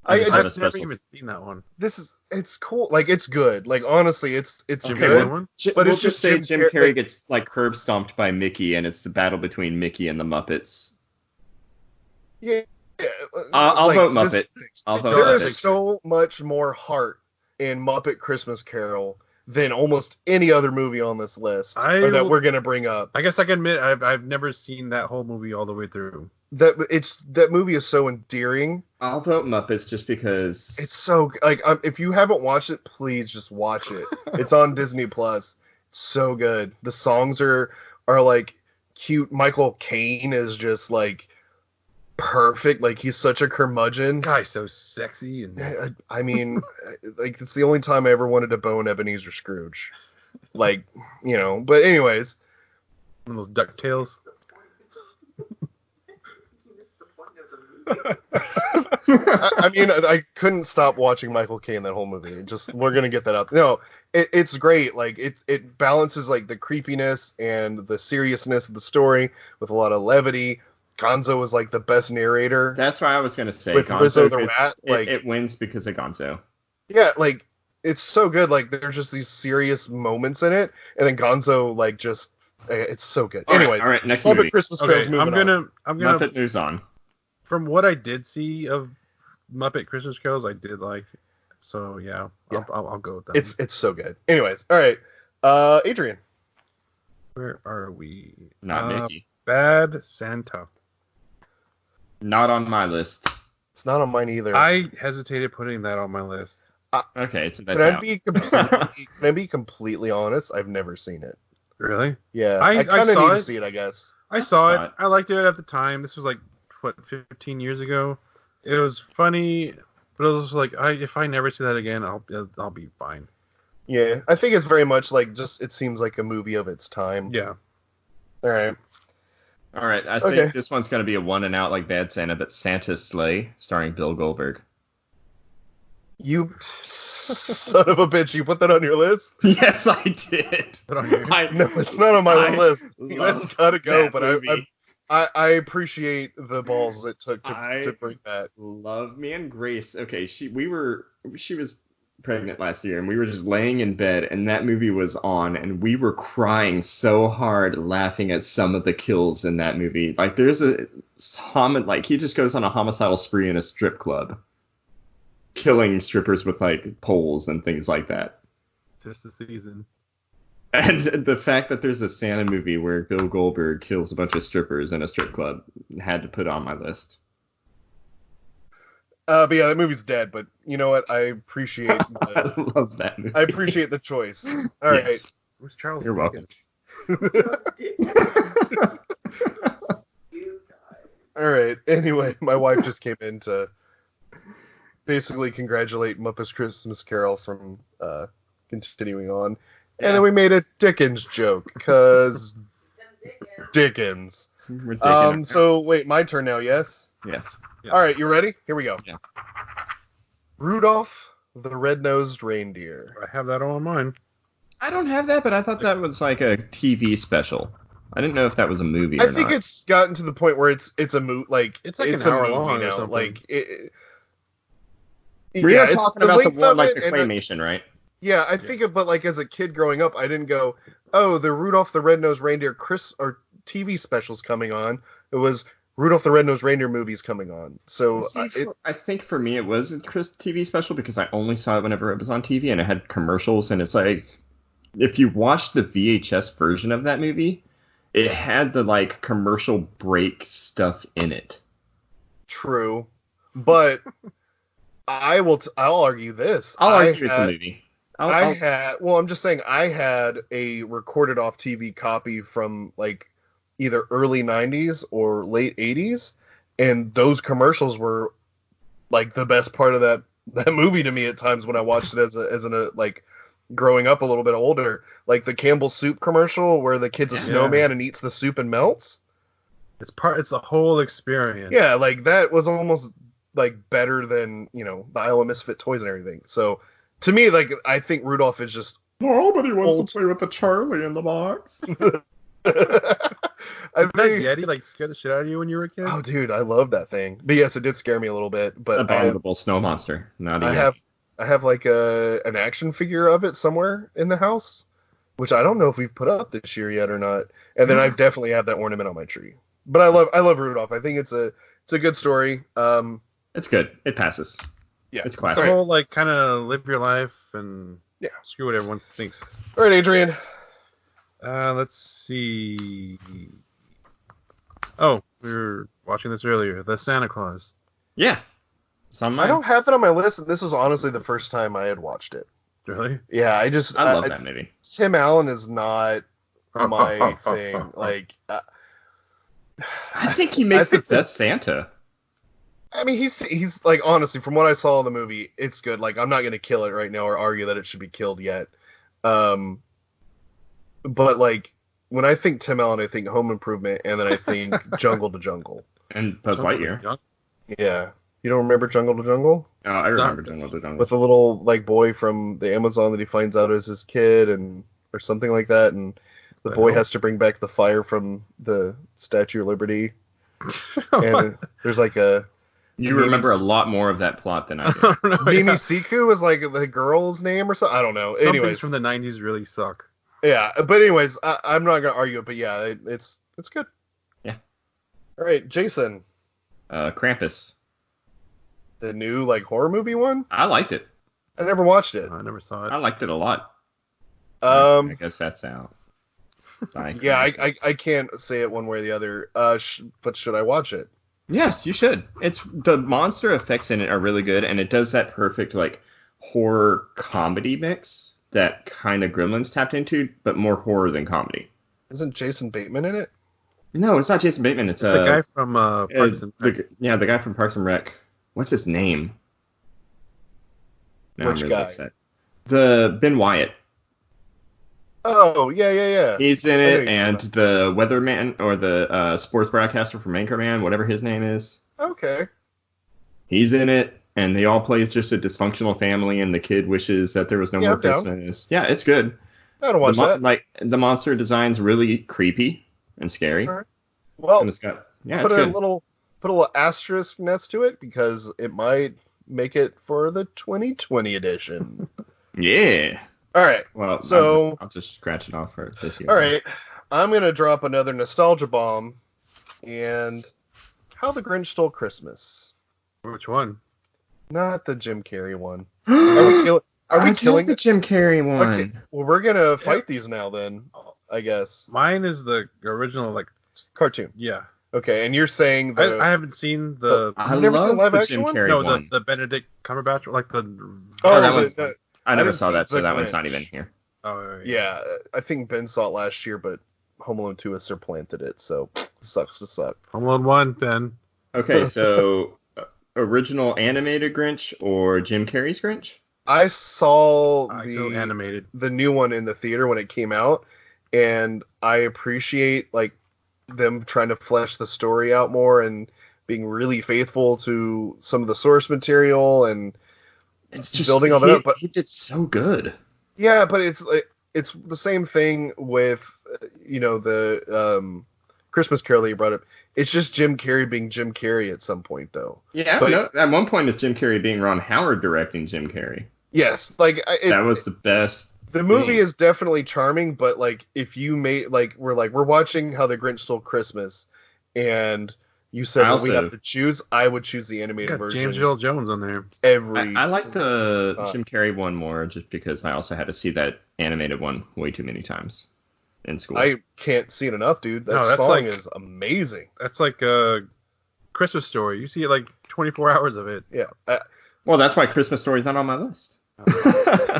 S1: I've
S2: I've never even seen that one.
S1: it's cool. Like it's good. Like honestly, it's
S2: Jim
S1: good.
S2: Carrey one?
S1: But
S3: we'll
S1: it's
S3: just
S1: just
S3: say
S1: Jim
S3: Jim
S1: Carrey-
S3: Carrey gets like curb stomped by Mickey, and it's the battle between Mickey and the Muppets.
S1: Yeah.
S3: I'll
S1: like,
S3: vote Muppet. I'll vote
S1: There
S3: Muppet.
S1: is so much more heart in Muppet Christmas Carol than almost any other movie on this list, or that we're gonna bring up.
S2: I guess I can admit I've never seen that whole movie all the way through.
S1: That movie is so endearing.
S3: I'll vote Muppets just because
S1: It's so if you haven't watched it, please just watch it. It's on Disney Plus. It's so good. The songs are like cute. Michael Caine is just like perfect. Like he's such a curmudgeon.
S2: Guy's so sexy and
S1: I mean, like it's the only time I ever wanted to bone Ebenezer Scrooge. Like, but anyways.
S2: one of those DuckTales.
S1: I mean, I couldn't stop watching Michael Caine that whole movie. We're gonna get that up. No, it's great. Like it balances like the creepiness and the seriousness of the story with a lot of levity. Gonzo was like the best narrator.
S3: that's why I was gonna say
S1: With
S3: Gonzo.
S1: Rizzo the Rat,
S3: It wins because of Gonzo.
S1: Yeah, like it's so good. Like there's just these serious moments in it, and then Gonzo like just it's so good. Anyway,
S3: all right, next
S1: Muppet
S3: movie.
S1: Christmas Carol's
S2: Okay,
S1: moving on.
S2: I'm gonna
S3: Muppet moves on.
S2: from what I did see of Muppet Christmas Carols, I did like. So yeah. I'll go with that.
S1: It's so good. Anyways, all right, Adrian.
S2: Where are we?
S3: Not Mickey.
S2: Bad Santa.
S3: Not on my list.
S1: It's not on mine either.
S2: I hesitated putting that on my list.
S3: Okay, so
S1: Can
S3: that's
S1: I
S3: out.
S1: can I be completely honest? I've never seen it.
S2: Really?
S1: Yeah,
S2: I
S1: I kind of
S2: saw
S1: need
S2: it.
S1: to see it, I guess.
S2: I saw
S3: Saw
S2: it.
S3: it.
S2: I liked it at the time. This was like, what, 15 years ago? It was funny, but it was like, if I never see that again, I'll be fine.
S1: Yeah, I think it's very much like it seems like a movie of its time.
S2: Yeah.
S1: All right.
S3: All right, I
S1: Okay.
S3: think this one's gonna be a one and out like Bad Santa, but Santa's Sleigh, starring Bill Goldberg.
S1: You son of a bitch! You put that on your list?
S3: Yes, I did.
S2: Put on your-
S1: No, it's not on my
S3: I
S1: list.
S3: love
S1: That's gotta go.
S3: that
S1: But
S3: movie.
S1: I appreciate the balls it took to bring that.
S3: Love me and Grace. Okay, she was pregnant last year, and we were just laying in bed, and that movie was on, and we were crying so hard, laughing at some of the kills in that movie. Like there's like he just goes on a homicidal spree in a strip club, killing strippers with like poles and things like that.
S2: Just the season.
S3: And the fact that there's a Santa movie where Bill Goldberg kills a bunch of strippers in a strip club had to put on my list.
S1: But yeah, that movie's dead. But you know what? I appreciate
S3: I love that movie.
S1: I appreciate the choice. All right.
S3: Yes.
S2: Where's Charles?
S3: You're welcome.
S1: All right. Anyway, my wife just came in to basically congratulate Muppets Christmas Carol from continuing on.
S3: Yeah.
S1: And then we made a Dickens joke, because Dickens.
S3: We're taking
S1: So, wait, my turn now, yes?
S3: yes.
S2: Yeah.
S1: All right, you ready? Here we go.
S3: Yeah.
S1: Rudolph the Red-Nosed Reindeer.
S2: I have that on mine.
S3: I don't have that, but I thought that was like a TV special. I didn't know if that was a movie or
S1: I think
S3: not.
S1: it's gotten to the point where it's a like
S2: It's like
S1: it's
S2: an
S1: a
S2: hour
S1: movie
S2: long or
S1: now.
S2: something.
S1: Like
S3: We
S1: yeah,
S3: are
S1: it's
S3: talking about the
S1: length
S3: one
S1: of
S3: like
S1: it,
S3: the
S1: and
S3: claymation, right?
S1: yeah, I think of, but like as a kid growing up, I didn't go, oh, the Rudolph the Red-Nosed Reindeer or TV specials coming on. It was Rudolph the Red-Nosed Reindeer movies coming on. So
S3: See, I think for me it was a Chris TV special because I only saw it whenever it was on TV and it had commercials, and it's like if you watch the VHS version of that movie, it had the like commercial break stuff in it.
S1: true, but I'll argue this.
S3: I'll argue it's a movie.
S1: I'm just saying I had a recorded off TV copy from like either early 90s or late 80s, and those commercials were like the best part of that movie to me at times when I watched it as a like growing up a little bit older, like the Campbell soup commercial where the kid's a snowman and eats the soup and melts.
S2: It's a whole experience.
S1: Yeah, like that was almost like better than, the Isle of Misfit Toys and everything. So to me, like, I think Rudolph is just
S3: Nobody wants
S1: Old.
S3: to play with the Charlie in the box.
S1: I
S2: Did that
S1: think,
S2: Yeti like scare the shit out of you when you were a kid?
S1: oh dude, I love that thing. But yes, it did scare me a little bit. But
S3: Abominable snow monster. Not a
S1: I have like an action figure of it somewhere in the house, which I don't know if we've put up this year yet or not. And then I definitely have that ornament on my tree. But I love Rudolph. I think it's a good story.
S3: It's good. It passes.
S1: Yeah,
S3: It's
S2: It's
S3: classic.
S2: a whole like kind of live your life and
S1: Yeah.
S2: screw what everyone thinks.
S1: All right, Adrian.
S2: Let's see. Oh, we were watching this earlier. The Santa Claus.
S3: Yeah. Some
S1: I don't have it on my list, and this was honestly the first time I had watched it.
S2: Really?
S1: Yeah,
S3: I love that movie.
S1: Tim Allen is not my thing. Like,
S3: I think he makes the best Santa.
S1: I mean, he's like, honestly, from what I saw in the movie, it's good. Like, I'm not gonna kill it right now or argue that it should be killed yet. But like, when I think Tim Allen, I think Home Improvement, and then I think Jungle to Jungle.
S3: And Buzz Lightyear.
S1: Yeah, you don't remember Jungle to Jungle?
S3: Oh, I remember Jungle to Jungle.
S1: With the little like boy from the Amazon that he finds out is his kid, or something like that, and the boy has to bring back the fire from the Statue of Liberty. And there's like a
S3: You remember a lot more of that plot than I do.
S2: I don't know.
S1: Mimi
S2: Yeah.
S1: Siku is like the girl's name or something. I don't know.
S2: Some
S1: Anyways,
S2: things from the 90s really suck.
S1: yeah. But anyways, I'm not gonna argue it. But yeah, it's good.
S3: Yeah.
S1: All right, Jason,
S3: Krampus.
S1: the new like horror movie one.
S3: I liked it.
S1: I never watched it.
S2: I never saw
S3: I
S2: it.
S3: liked it a lot. I
S1: Um,
S3: guess that's out. Sorry,
S1: yeah,
S3: Krampus.
S1: I can't say it one way or the other. But should I watch it?
S3: Yes, you should. It's the monster effects in it are really good, and it does that perfect like horror comedy mix that kind of Gremlins tapped into, but more horror than comedy.
S1: Isn't Jason Bateman in it?
S3: No, it's not Jason Bateman. It's
S2: It's a guy from Parks and Rec.
S3: the guy from Parks and Rec. What's his name? Now
S1: Which
S3: I'm really
S1: guy?
S3: upset. The Ben Wyatt.
S1: Oh, yeah.
S3: He's in
S1: I know
S3: it,
S1: you're
S3: and
S1: talking
S3: the weatherman or the sports broadcaster from Anchorman, whatever his name is,
S1: Okay.
S3: he's in it, and they all play just a dysfunctional family, and the kid wishes that there was no
S1: Yeah,
S3: more
S1: I'm down.
S3: Christmas. Yeah, it's good.
S1: I gotta watch that.
S3: Like the monster design's really creepy and scary,
S1: All right. Well,
S3: and it's
S1: put
S3: it's
S1: a
S3: good.
S1: little asterisk next to it because it might make it for the 2020 edition.
S3: Yeah.
S1: All right.
S3: Well,
S1: So,
S3: I'll just scratch it off for this year.
S1: all right. I'm gonna drop another nostalgia bomb, and How the Grinch Stole Christmas.
S2: Which one?
S1: Not the Jim Carrey one. Are we killing
S3: the Jim Carrey one?
S1: Okay. Well, we're gonna fight these now then, I guess.
S2: Mine is the original, like,
S1: Cartoon.
S2: yeah.
S1: Okay, and you're saying
S2: I haven't seen the
S3: I
S1: You've never
S3: love
S1: seen the live
S3: the
S1: action
S3: Jim
S1: one?
S3: Carrey
S2: no
S3: one.
S2: the Benedict Cumberbatch, like the
S3: Oh, that
S1: the-
S3: one's-
S1: the-
S3: I never
S1: didn't
S3: saw
S1: see
S3: that, so
S1: The
S3: that one's not
S1: Grinch.
S3: even here.
S2: oh
S1: Yeah, I think Ben saw it last year, but Home Alone 2 has supplanted it, so sucks to suck.
S2: Home Alone 1, Ben.
S3: Okay, so original animated Grinch or Jim Carrey's Grinch?
S1: I saw
S2: I go
S1: the
S2: animated.
S1: new one in the theater when it came out, and I appreciate like them trying to flesh the story out more and being really faithful to some of the source material and
S3: It's just
S1: building all that up. But
S3: he did so good.
S1: yeah, but it's the same thing with the Christmas Carol that you brought up. It's just Jim Carrey being Jim Carrey at some point, though.
S3: Yeah,
S1: But-
S3: no, at one point it's Jim Carrey being Ron Howard directing Jim Carrey.
S1: Yes, like
S3: That was the best.
S1: the movie
S3: thing.
S1: is definitely charming, but like if you made we're watching How the Grinch Stole Christmas, and you said
S3: I
S1: we
S3: also-
S1: have to choose, I would choose the animated
S2: Got
S1: version.
S2: James Earl Jones on there.
S1: Every
S3: I like the
S1: time.
S3: Jim Carrey one more just because I also had to see that animated one way too many times in school.
S1: I can't see it enough, dude. That
S2: No, that's
S1: song
S2: like-
S1: is amazing.
S2: That's like a Christmas Story. You see like 24 hours of it.
S1: Yeah.
S3: Well, that's why Christmas Story's not on my list.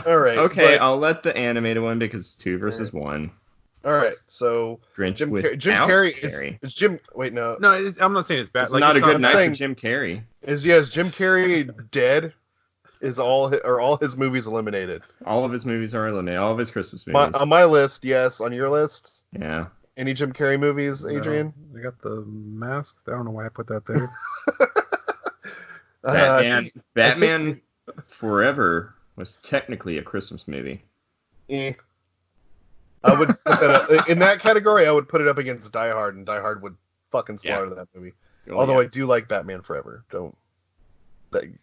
S1: All right.
S3: Okay,
S1: but-
S3: I'll let the animated one because it's 2 versus 1.
S1: all right. So
S3: Grinch
S1: Jim
S3: without
S1: Carrey
S3: Carrey.
S1: is Jim. Wait, no.
S2: No, I'm not saying it's bad.
S3: It's
S2: like,
S3: not a
S2: it's
S3: good
S1: I'm
S3: night
S1: saying-
S3: for Jim Carrey.
S1: Is Jim Carrey dead? Is all his movies eliminated?
S3: All of his movies are eliminated. All of his Christmas movies.
S1: On my list, yes. On your list,
S3: Yeah.
S1: any Jim Carrey movies, Adrian?
S2: No, I got the mask. I don't know why I put that there.
S3: Batman Forever was technically a Christmas movie.
S1: Eh. I would put that up, in that category. I would put it up against Die Hard, and Die Hard would fucking slaughter that movie.
S3: Oh,
S1: Although
S3: yeah.
S1: I do like Batman Forever.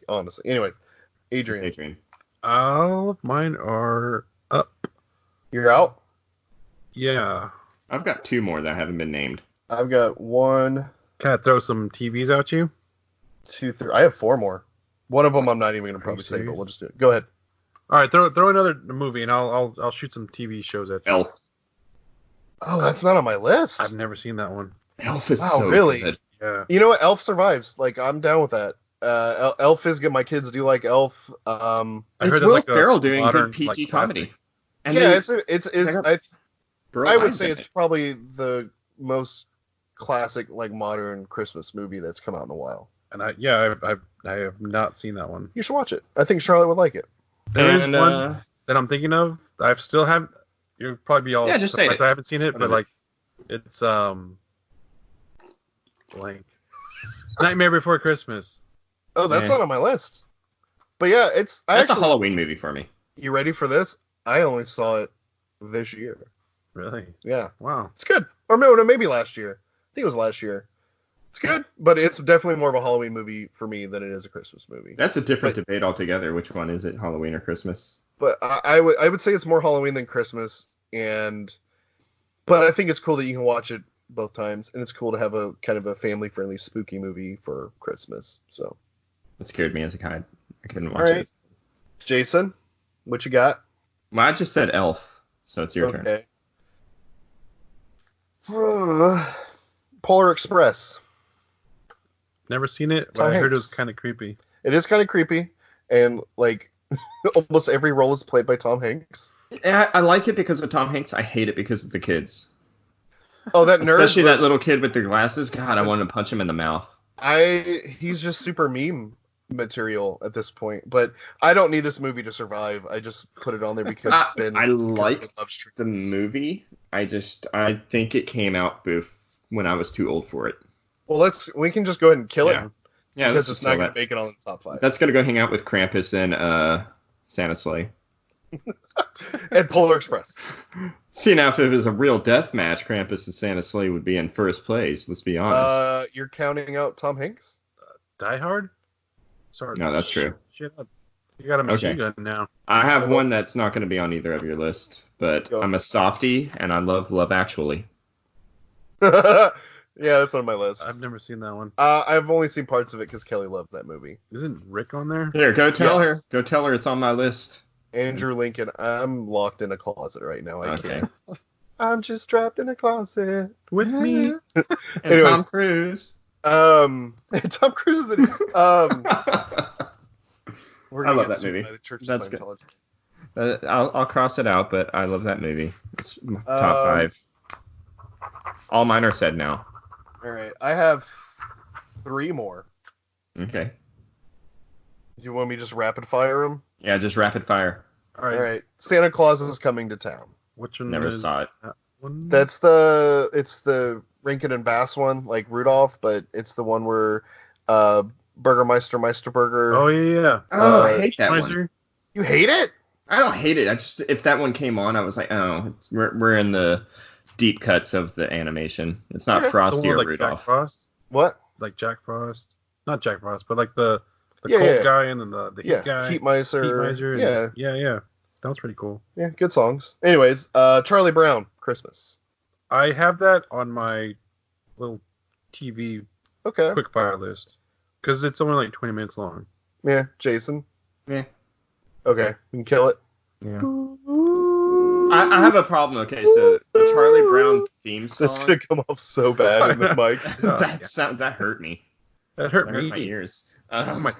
S1: Honestly. Anyways,
S3: It's
S1: Adrian,
S3: Adrian.
S2: All of mine are up.
S1: you're out.
S2: Yeah.
S3: I've got 2 more that haven't been named.
S1: I've got 1,
S2: Can I throw some TVs at you?
S1: 2, 3. I have 4 more. One of them I'm not even gonna
S2: Are
S1: probably
S2: you
S1: say, but
S2: serious?
S1: we'll just do it. Go ahead.
S2: All right, throw another movie, and I'll shoot some TV shows at you.
S3: Elf.
S1: Oh, that's not on my list.
S2: I've never seen that one.
S3: Elf is
S1: Wow,
S3: so
S1: really?
S3: good.
S2: Yeah.
S1: You know what? Elf survives. Like I'm down with that. Elf is good. My kids do like Elf.
S2: I
S3: It's
S2: heard there's
S3: Will
S2: like a
S3: Ferrell doing
S2: modern,
S3: good PG
S2: like,
S3: comedy.
S2: classic.
S3: And
S1: yeah,
S3: they-
S1: it's
S3: got Bro
S1: I would
S3: Hines
S1: say
S3: in
S1: it's
S3: it.
S1: probably the most classic like modern Christmas movie that's come out in a while.
S2: And I have not seen that one.
S1: You should watch it. I think Charlotte would like it.
S2: There is
S3: And,
S2: one that I'm thinking of. I've still have. You'll probably be all
S3: Yeah, just say
S2: surprised
S3: it.
S2: I haven't seen it, but
S3: Whatever.
S2: like it's Nightmare Before Christmas.
S1: Oh, that's
S3: Yeah.
S1: not on my list. But yeah, it's. I
S3: That's
S1: actually.
S3: a Halloween movie for me.
S1: You ready for this? I only saw it this year.
S2: Really?
S1: Yeah,
S2: Wow.
S1: it's good. Or no, maybe last year. I think it was last year. It's good, but it's definitely more of a Halloween movie for me than it is a Christmas movie.
S3: That's a different debate altogether. Which one is it, Halloween or Christmas?
S1: But I would say it's more Halloween than Christmas, but I think it's cool that you can watch it both times, and it's cool to have a kind of a family-friendly spooky movie for Christmas. So,
S3: It scared me as a kid. I couldn't watch
S1: all right,
S3: it.
S1: Jason, what you got?
S3: Well, I just said Elf, so it's your turn.
S1: Okay. Polar Express.
S2: Never seen it, but
S1: Tom
S2: I heard it was
S1: Hanks.
S2: kind of creepy.
S1: It is kind of creepy, and like almost every role is played by Tom Hanks.
S3: I like it because of Tom Hanks. I hate it because of the kids.
S1: Oh, that nerd.
S3: Especially that little kid with the glasses. God, I wanted to punch him in the mouth.
S1: He's just super meme material at this point. But I don't need this movie to survive. I just put it on there because Ben.
S3: I like
S1: loves
S3: the movie. I think it came out when I was too old for it.
S1: Well, we can just go ahead and kill it.
S3: Yeah,
S1: because it's not going to make it on the top 5.
S3: That's gonna go hang out with Krampus and Santa Sleigh.
S1: And Polar Express.
S3: See, now if it was a real deathmatch, Krampus and Santa Sleigh would be in first place. Let's be honest.
S1: You're counting out Tom Hanks?
S2: Die Hard? Sorry.
S3: No, that's true.
S2: Shit up. You got a machine gun now.
S3: I have one that's not going to be on either of your list, but I'm a softie and I love Love Actually.
S1: Yeah, that's on my list.
S2: I've never seen that one.
S1: I've only seen parts of it because Kelly loves that movie.
S2: Isn't Rick on there?
S3: Here, go tell her. Go tell her it's on my list.
S1: Andrew Lincoln. I'm locked in a closet right now. I
S3: Okay.
S1: can't. I'm just trapped in a closet
S2: With me.
S3: And
S1: Anyways.
S3: Tom Cruise.
S1: Tom Cruise. I
S3: love that movie. That's good. I'll cross it out, but I love that movie. It's top 5. All mine are said now.
S1: All right, I have 3 more.
S3: Okay.
S1: Do you want me to just rapid fire them?
S3: Yeah, just rapid fire.
S2: All right.
S1: All right. Santa Claus is coming to town.
S2: Which one?
S3: Never saw it.
S2: That one?
S1: It's the Rankin and Bass one, like Rudolph, but it's the one where Burgermeister Meisterburger.
S2: Oh yeah.
S3: Oh, I hate that one.
S2: Schmeiser?
S1: You hate it?
S3: I don't hate it. If that one came on, I was like, oh, we're in the deep cuts of the animation. It's not
S1: Okay.
S3: Frosty
S2: The one
S3: or
S2: with, like,
S3: Rudolph.
S2: Jack Frost?
S1: What?
S2: Like Jack Frost? Not Jack Frost, but like the
S1: Yeah,
S2: cold
S1: yeah.
S2: guy and then the heat guy.
S1: Heat Miser.
S2: Heat Miser.
S1: Yeah,
S2: Yeah. That was pretty cool.
S1: yeah, good songs. Anyways, Charlie Brown, Christmas.
S2: I have that on my little TV
S1: Okay.
S2: quickfire list because it's only like 20 minutes long.
S1: Yeah, Jason.
S3: Yeah.
S1: Okay, we can kill it.
S2: Yeah.
S3: I have a problem. Okay, so the Charlie Brown theme song.
S1: That's gonna come off so bad in the mic.
S3: that hurt me.
S2: That hurt
S3: That hurt
S2: me.
S3: my ears.
S2: Oh.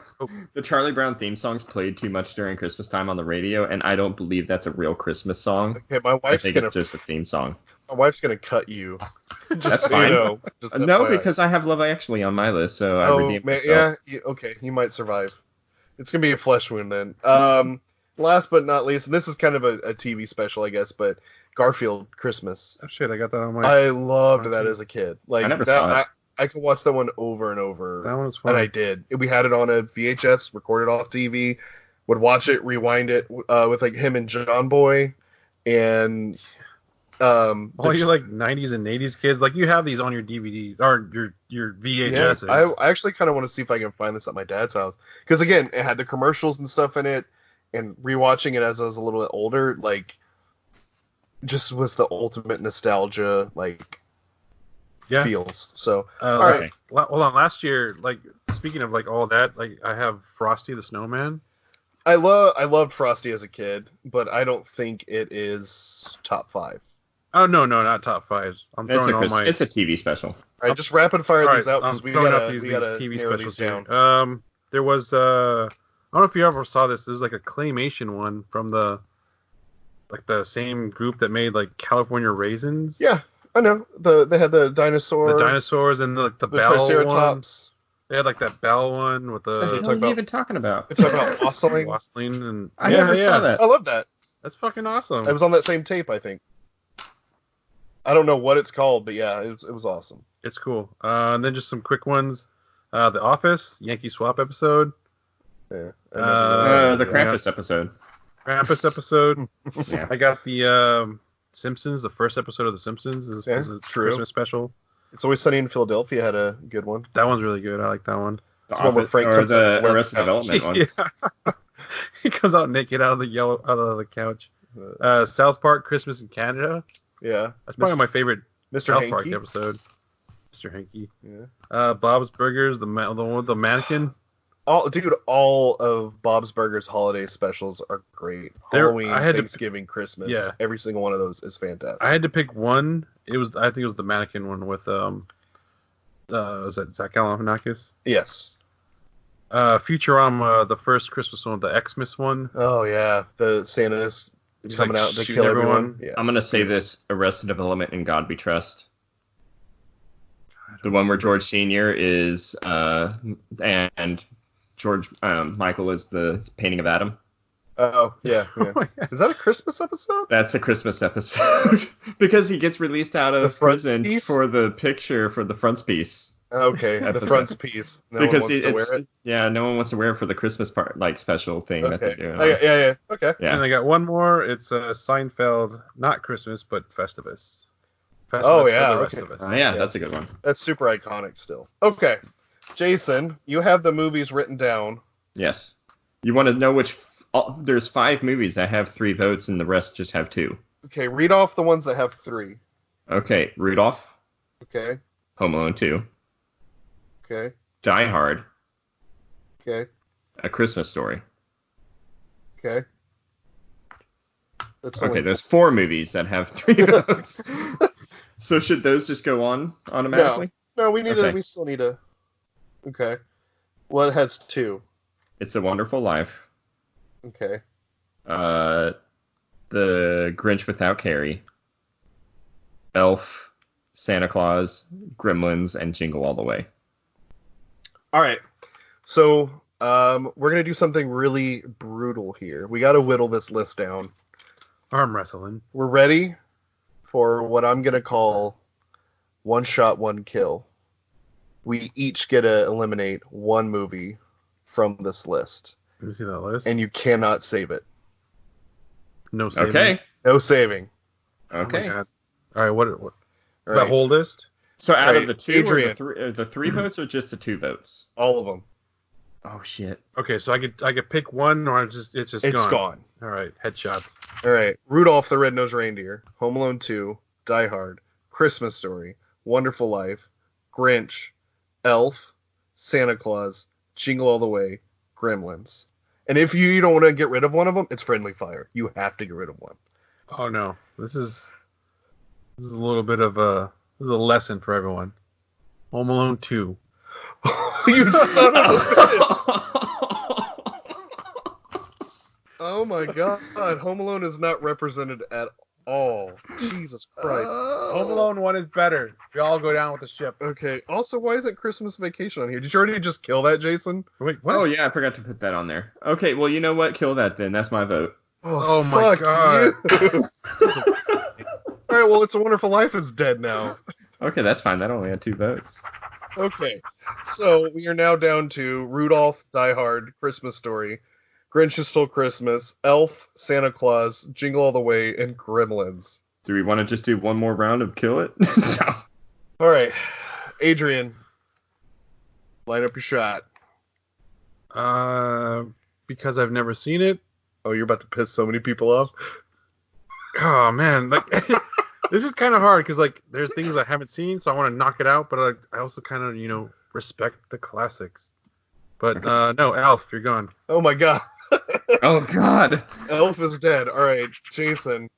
S3: The Charlie Brown theme songs played too much during Christmas time on the radio, and I don't believe that's a real Christmas song.
S1: Okay, my
S3: I
S1: wife's
S3: think
S1: gonna
S3: it's just a theme song.
S1: cut you. Just
S3: That's
S1: so
S3: fine.
S1: You know, just
S3: No,
S1: FYI.
S3: because I have Love Actually on my list, so I redeemed myself.
S1: yeah, okay, you might survive. It's gonna be a flesh wound then. Last but not least, and this is kind of a TV special, I guess, but Garfield Christmas.
S2: Oh shit! I got that on my.
S1: I loved that as a kid. Like
S3: I never
S1: that,
S3: saw it.
S1: I could watch that one over and over.
S2: That one was fun.
S1: And I did. We had it on a VHS, recorded off TV. Would watch it, rewind it with like him and John Boy, and
S2: all you like 90s and 80s kids, like you have these on your DVDs or your VHSs.
S1: Yeah, I actually kind of want to see if I can find this at my dad's house because again, it had the commercials and stuff in it, and rewatching it as I was a little bit older, like, just was the ultimate nostalgia, like.
S2: Yeah.
S1: Feels so.
S2: All
S1: right.
S2: Hold on. Last year, like speaking of like all that, like I have Frosty the Snowman.
S1: I loved Frosty as a kid, but I don't think it is top 5.
S2: Oh no, not top 5s. I'm throwing all my.
S3: It's a TV special.
S1: All right, just rapid fire
S2: All
S1: these
S2: right,
S1: out
S2: I'm
S1: because we
S2: throwing
S1: gotta
S2: out these TV
S1: narrow
S2: specials
S1: these
S2: here.
S1: down.
S2: There was I don't know if you ever saw this. There's like a claymation one from the same group that made like California Raisins.
S1: Yeah, I know. They had the dinosaur,
S2: The dinosaurs and the bell
S1: Triceratops.
S2: one. They had like that bell one with
S3: What the hell
S1: talk
S3: are you
S1: about-
S3: even talking about?
S1: They talk about wassailing.
S2: Wassailing and
S3: I never saw that.
S1: I love that.
S2: That's fucking awesome.
S1: It was on that same tape, I think. I don't know what it's called, but yeah, it was awesome.
S2: It's cool. And then just some quick ones. The Office, Yankee Swap episode.
S1: Yeah.
S3: The Krampus
S2: Yes.
S3: episode.
S2: Krampus episode.
S3: Yeah.
S2: I got the Simpsons, the first episode of The Simpsons. This
S1: Yeah,
S2: was a
S1: true.
S2: Christmas special.
S1: It's Always Sunny in Philadelphia had a good one.
S2: That one's really good. I like that one.
S3: The
S1: It's one where
S3: Office,
S1: Frank
S3: or
S1: comes up
S3: the
S1: with
S3: Arrested
S1: the
S3: Development one.
S2: Yeah. He comes out naked out of the couch. South Park, Christmas in Canada.
S1: Yeah.
S2: That's probably my favorite
S1: Mr.
S2: South
S1: Hanky.
S2: Park episode. Mr. Hanky.
S1: Yeah.
S2: Bob's Burgers, the one with the mannequin.
S1: All of Bob's Burgers holiday specials are great. Halloween, Thanksgiving, Christmas.
S2: Yeah.
S1: Every single one of those is fantastic.
S2: I had to pick one. I think it was the mannequin one with Was that Zach Galifianakis?
S1: Yes.
S2: Futurama, the first Christmas one, the Xmas one.
S1: Oh yeah, the Santa's
S2: He's,
S1: coming
S2: like,
S1: out to
S2: shooting
S1: kill
S2: everyone.
S1: everyone. Yeah.
S3: I'm gonna say this: Arrested Development and God We Trust. The one where George Senior is and George Michael is the painting of Adam.
S1: Oh yeah.
S2: Oh my God.
S1: Is that a Christmas episode?
S3: That's a Christmas episode because he gets released out
S1: The
S3: of prison
S1: frontispiece?
S3: for the picture for the frontispiece.
S1: Okay, the
S3: Episode.
S1: frontispiece. No
S3: because
S1: one wants to wear it.
S3: Yeah, no one wants to wear it for the Christmas part like special thing that they're
S1: Okay.
S3: doing.
S1: Yeah. Okay.
S3: Yeah.
S2: And I got one more. It's Seinfeld, not Christmas, but Festivus. Festivus
S1: Oh, yeah,
S2: for the rest
S1: okay.
S2: of us.
S3: Oh, yeah, that's a good one.
S1: That's super iconic still. Okay. Jason, you have the movies written down.
S3: Yes. You want to know which? There's 5 movies that have 3 votes, and the rest just have 2.
S1: Okay, read off the ones that have 3.
S3: Okay, Rudolph,
S1: Okay.
S3: Home Alone 2,
S1: Okay.
S3: Die Hard,
S1: Okay.
S3: A Christmas Story.
S1: Okay. That's
S3: Okay,
S1: only...
S3: there's 4 movies that have 3 votes. So should those just go on automatically?
S1: No, we need
S3: Okay.
S1: we still need to. Okay. What has 2?
S3: It's A Wonderful Life,
S1: Okay.
S3: The Grinch Without Carrie, Elf, Santa Claus, Gremlins, and Jingle All the Way.
S1: All right. So, we're going to do something really brutal here. We got to whittle this list down.
S2: Arm wrestling.
S1: We're ready for what I'm going to call one shot, one kill. We each get to eliminate one movie from this list,
S2: Let me see that list.
S1: and you cannot save it.
S2: No saving.
S3: Okay.
S1: No saving.
S2: Oh my
S3: Okay.
S2: God. All right. What
S1: All
S2: that
S1: right.
S2: whole list?
S3: So out
S1: Right,
S3: of the 2
S1: Adrian.
S3: or the 3 votes or just the 2 votes?
S1: All of them.
S3: Oh shit.
S2: Okay, so I could pick one, or it's just
S1: It's
S2: gone.
S1: gone.
S2: All right. Headshots.
S1: All right. Rudolph the Red-Nosed Reindeer, Home Alone 2, Die Hard, Christmas Story, Wonderful Life, Grinch, Elf, Santa Claus, Jingle All the Way, Gremlins. And if you don't want to get rid of one of them, it's Friendly Fire. You have to get rid of one.
S2: Oh no, this is a little bit of a lesson for everyone. Home Alone 2.
S1: You son of a bitch! Oh my god, Home Alone is not represented at all. Jesus Christ.
S2: Home Alone 1 is better. We all go down with the ship.
S1: Okay, also, why isn't Christmas Vacation on here? Did you already just kill that, Jason?
S2: Wait, what?
S3: Oh yeah, I forgot to put that on there. Okay, well you know what? Kill that then. That's my vote.
S2: Oh my
S1: fuck
S2: God.
S1: you. Alright, well, It's a Wonderful Life is dead now.
S3: Okay, that's fine. That only had 2 votes.
S1: Okay, so we are now down to Rudolph, Die Hard, Christmas Story, Grinch Who Stole Christmas, Elf, Santa Claus, Jingle All the Way, and Gremlins.
S3: Do we want to just do one more round of kill it? No.
S1: Alright, Adrian, line up your shot.
S2: Because I've never seen it.
S1: Oh, you're about to piss so many people off?
S2: Oh man, like this is kind of hard because like there's things I haven't seen, so I want to knock it out, but I also kind of respect the classics. But no, Elf, you're gone.
S1: Oh my god.
S3: Oh god.
S1: Elf is dead. Alright, Jason,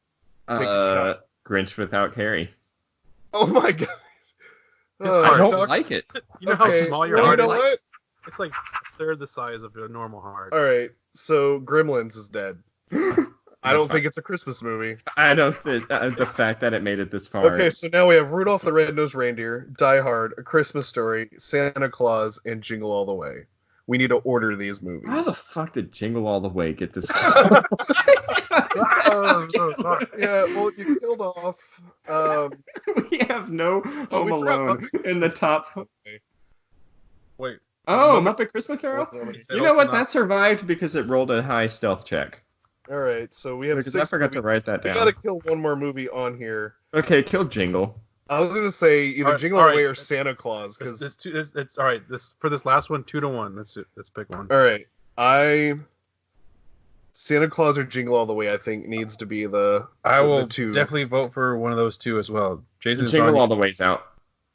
S1: take a shot.
S3: Grinch Without Carrie.
S1: Oh my god.
S3: I don't
S1: Doc-
S3: like it.
S2: You know
S1: Okay,
S2: how small your
S1: well,
S2: heart
S1: you know
S2: is?
S1: what?
S2: It's like a third the size of a normal heart.
S1: Alright, so Gremlins is dead. I don't
S3: fine.
S1: think it's a Christmas movie.
S3: I don't think the fact that it made it this far.
S1: Okay, so now we have Rudolph the Red-Nosed Reindeer, Die Hard, A Christmas Story, Santa Claus, and Jingle All the Way. We need to order these movies.
S3: How the fuck did Jingle All the Way get this?
S1: Yeah, well, you killed off.
S3: We have no Home
S1: we forgot
S3: Alone
S1: Muppet
S3: in the top.
S2: Wait,
S3: Oh, Muppet Christmas Carol.
S1: All
S3: You know what? That survived because it rolled a high stealth check.
S1: right, so we have
S3: Because
S1: 6
S3: I forgot to
S1: movies.
S3: write that
S1: We
S3: down.
S1: gotta kill one more movie on here.
S3: Okay, kill Jingle.
S1: I was gonna say either
S2: Alright,
S1: Jingle All the
S2: alright.
S1: Way or Santa Claus, because
S2: it's all right. For this last one, 2-1. Let's pick one.
S1: all right, Santa Claus or Jingle All the Way, I think needs to be the
S2: I
S1: the
S2: will
S1: two.
S2: definitely vote for one of those two as well. Jason,
S3: Jingle All the Way's out.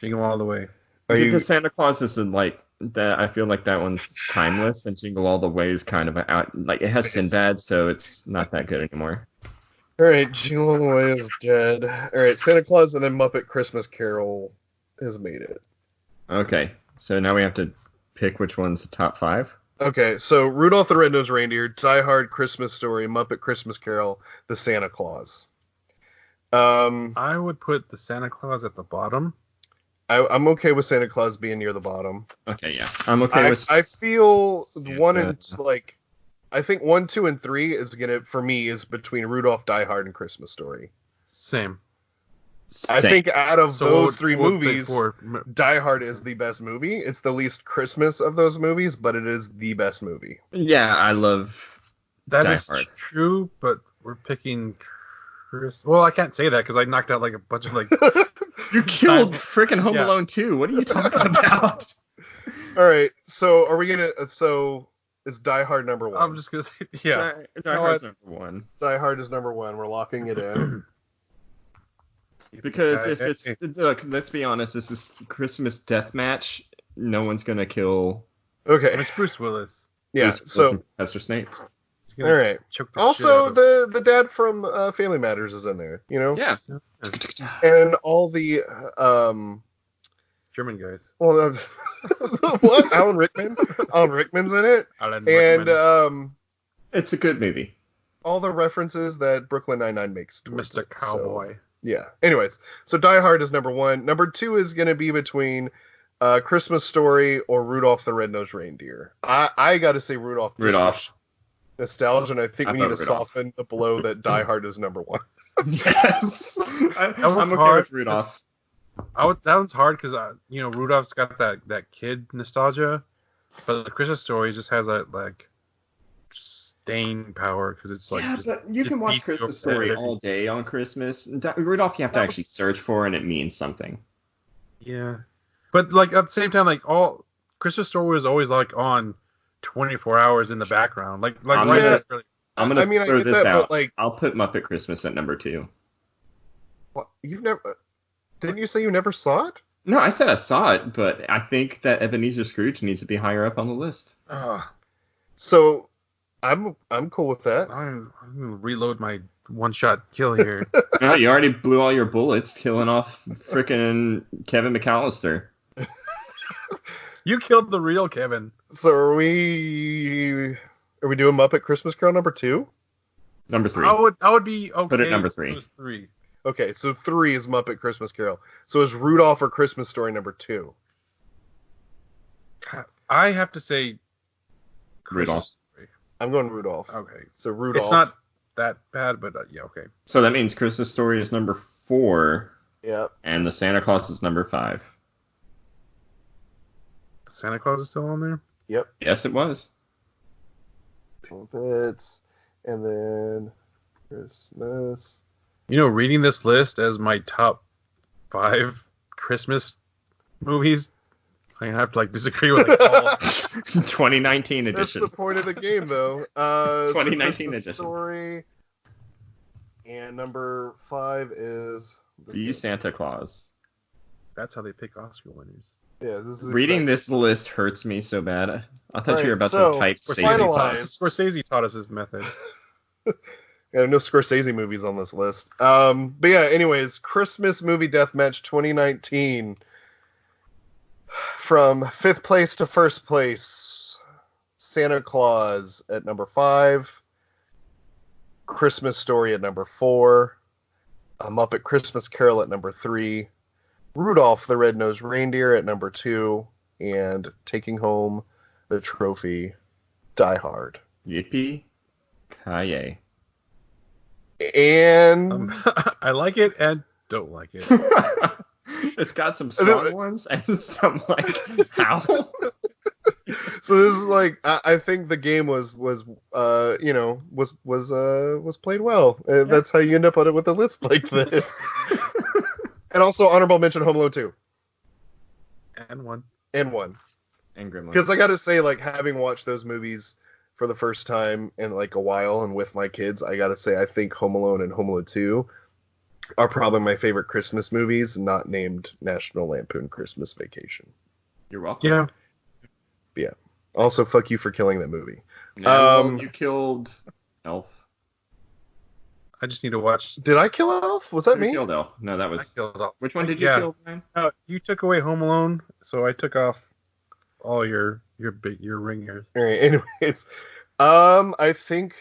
S2: Jingle All the Way.
S1: Are you-
S3: Because Santa Claus isn't like that. I feel like that one's timeless, and Jingle All the Way is kind of out. Like it has Sinbad, so it's not that good anymore.
S1: All right, Jingle All the Way is dead. All right, Santa Claus and then Muppet Christmas Carol has made it.
S3: Okay, so now we have to pick which one's the top 5.
S1: Okay, so Rudolph the Red-Nosed Reindeer, Die Hard, Christmas Story, Muppet Christmas Carol, The Santa Claus.
S2: I would put the Santa Claus at the bottom.
S1: I'm okay with Santa Claus being near the bottom.
S3: Okay, yeah, I'm okay with.
S1: I feel
S3: Santa.
S1: one and like, I think 1, 2, and 3 is gonna for me is between Rudolph, Die Hard, and Christmas Story.
S2: Same.
S1: I think out of those three
S2: we'll pick
S1: movies,
S2: four.
S1: Die Hard is the best movie. It's the least Christmas of those movies, but it is the best movie.
S3: Yeah, I love
S2: That
S3: Die
S2: is
S3: Hard.
S2: true, but we're picking Chris. Well, I can't say that because I knocked out like a bunch of like.
S3: You killed freaking Home Alone 2. What are you talking about?
S1: All right, so are we gonna? So is Die Hard number 1?
S2: I'm just gonna say yeah.
S3: Die Hard's number 1.
S1: Die Hard is number 1. We're locking it in.
S3: Because if it's look, let's be honest, this is Christmas Deathmatch. No one's gonna kill.
S1: Okay.
S2: It's Bruce Willis.
S1: Yeah.
S3: Bruce Willis
S1: So
S3: and Professor Snape.
S2: He's
S1: all
S2: gonna
S1: right.
S2: choke the shit out
S1: Also,
S2: of
S1: the dad from Family Matters is in there. You know.
S3: Yeah.
S1: And all the
S2: German guys.
S1: well, what? Alan Rickman. Alan Rickman's in it.
S2: Alan
S1: And
S2: Rickman,
S3: It's a good movie.
S1: all the references that Brooklyn Nine-Nine makes towards
S2: Mr.
S1: it, so,
S2: Cowboy.
S1: yeah. Anyways, so Die Hard is number 1. Number 2 is going to be between Christmas Story or Rudolph the Red-Nosed Reindeer. I got to say Rudolph. just
S3: Rudolph.
S1: for nostalgia, and I think
S3: I
S1: we need to
S3: vote Rudolph.
S1: soften the blow that Die Hard is number 1.
S3: Yes. I'm okay
S2: hard.
S3: with Rudolph.
S2: That one's hard because Rudolph's got that kid nostalgia, but the Christmas Story just has that like staying power because it's like
S3: Yeah,
S2: just,
S3: but you
S2: just
S3: can watch
S2: beats you
S3: Christmas
S2: over
S3: Story
S2: the head.
S3: all day on Christmas. Rudolph you have to actually search for, and it means something.
S2: Yeah, but like at the same time, like all Christmas Story was always like on 24 hours in the background. Like
S3: I'm
S2: why
S3: gonna-
S2: is it really?
S3: I'm gonna
S1: I mean, I
S3: throw
S1: get
S3: this
S1: that,
S3: out.
S1: but, like-
S3: I'll put Muppet Christmas at number 2.
S1: What? You've never? Didn't you say you never saw it?
S3: No, I said I saw it, but I think that Ebenezer Scrooge needs to be higher up on the list.
S1: So, I'm cool with that.
S2: I'm gonna reload my one-shot kill here.
S3: No, you already blew all your bullets, killing off frickin' Kevin McAllister.
S2: You killed the real Kevin.
S1: So are we doing Muppet Christmas Carol number 2?
S3: Number 3.
S2: I would be okay.
S3: Put it number
S2: if
S3: 3.
S2: It was 3.
S1: Okay, so 3 is Muppet Christmas Carol. So is Rudolph or Christmas Story number 2?
S2: God, I have to say
S3: Rudolph.
S2: Christmas Story.
S1: I'm going Rudolph.
S2: Okay.
S1: So Rudolph.
S2: It's not that bad, but yeah, okay.
S3: So that means Christmas Story is number 4,
S1: Yep.
S3: and the Santa Claus is number 5.
S2: Santa Claus is still on there?
S1: Yep.
S3: Yes, it was.
S1: Muppets, and then Christmas.
S2: Reading this list as my top 5 Christmas movies, I'm gonna have to disagree with all.
S3: 2019
S1: That's
S3: edition.
S1: the point of the game, though.
S3: It's 2019
S1: Christmas
S3: edition.
S1: Story, and number 5 is
S3: The Santa Claus.
S2: That's how they pick Oscar winners.
S1: Yeah, this is
S3: Reading
S1: exactly-
S3: this list hurts me so bad. I thought you were
S1: Alright,
S3: about
S1: so,
S3: to type
S1: for
S3: Santa
S1: finalize-
S3: Claus.
S2: Scorsese taught us his method.
S1: Yeah, no Scorsese movies on this list. But yeah, anyways, Christmas movie Deathmatch 2019. From 5th place to 1st place, Santa Claus at number 5, Christmas Story at number 4, A Muppet Christmas Carol at number 3, Rudolph the Red-Nosed Reindeer at number 2, and taking home the trophy, Die Hard.
S3: Yippee Kaye.
S1: And
S2: I like it and don't like it.
S3: It's got some strong ones and some how?
S1: so this is I think the game was played well. That's how you end up on it with a list like this. And also honorable mention Home Alone 2
S2: And one.
S1: and 1.
S3: And Gremlins.
S1: Because I got to say, having watched those movies for the first time in a while and with my kids, I got to say I think Home Alone and Home Alone 2 are probably my favorite Christmas movies, not named National Lampoon Christmas Vacation.
S3: You're welcome.
S2: Yeah.
S1: Yeah. Also, fuck you for killing that movie.
S3: No, you killed Elf.
S2: I just need to watch.
S1: Did I kill Elf? Was that
S3: Who
S1: me?
S3: killed Elf? No, that
S2: I
S3: was.
S2: killed off.
S3: Which one did you kill, Brian?
S2: You took away Home Alone, so I took off all your ringers.
S1: All right. Anyways, I think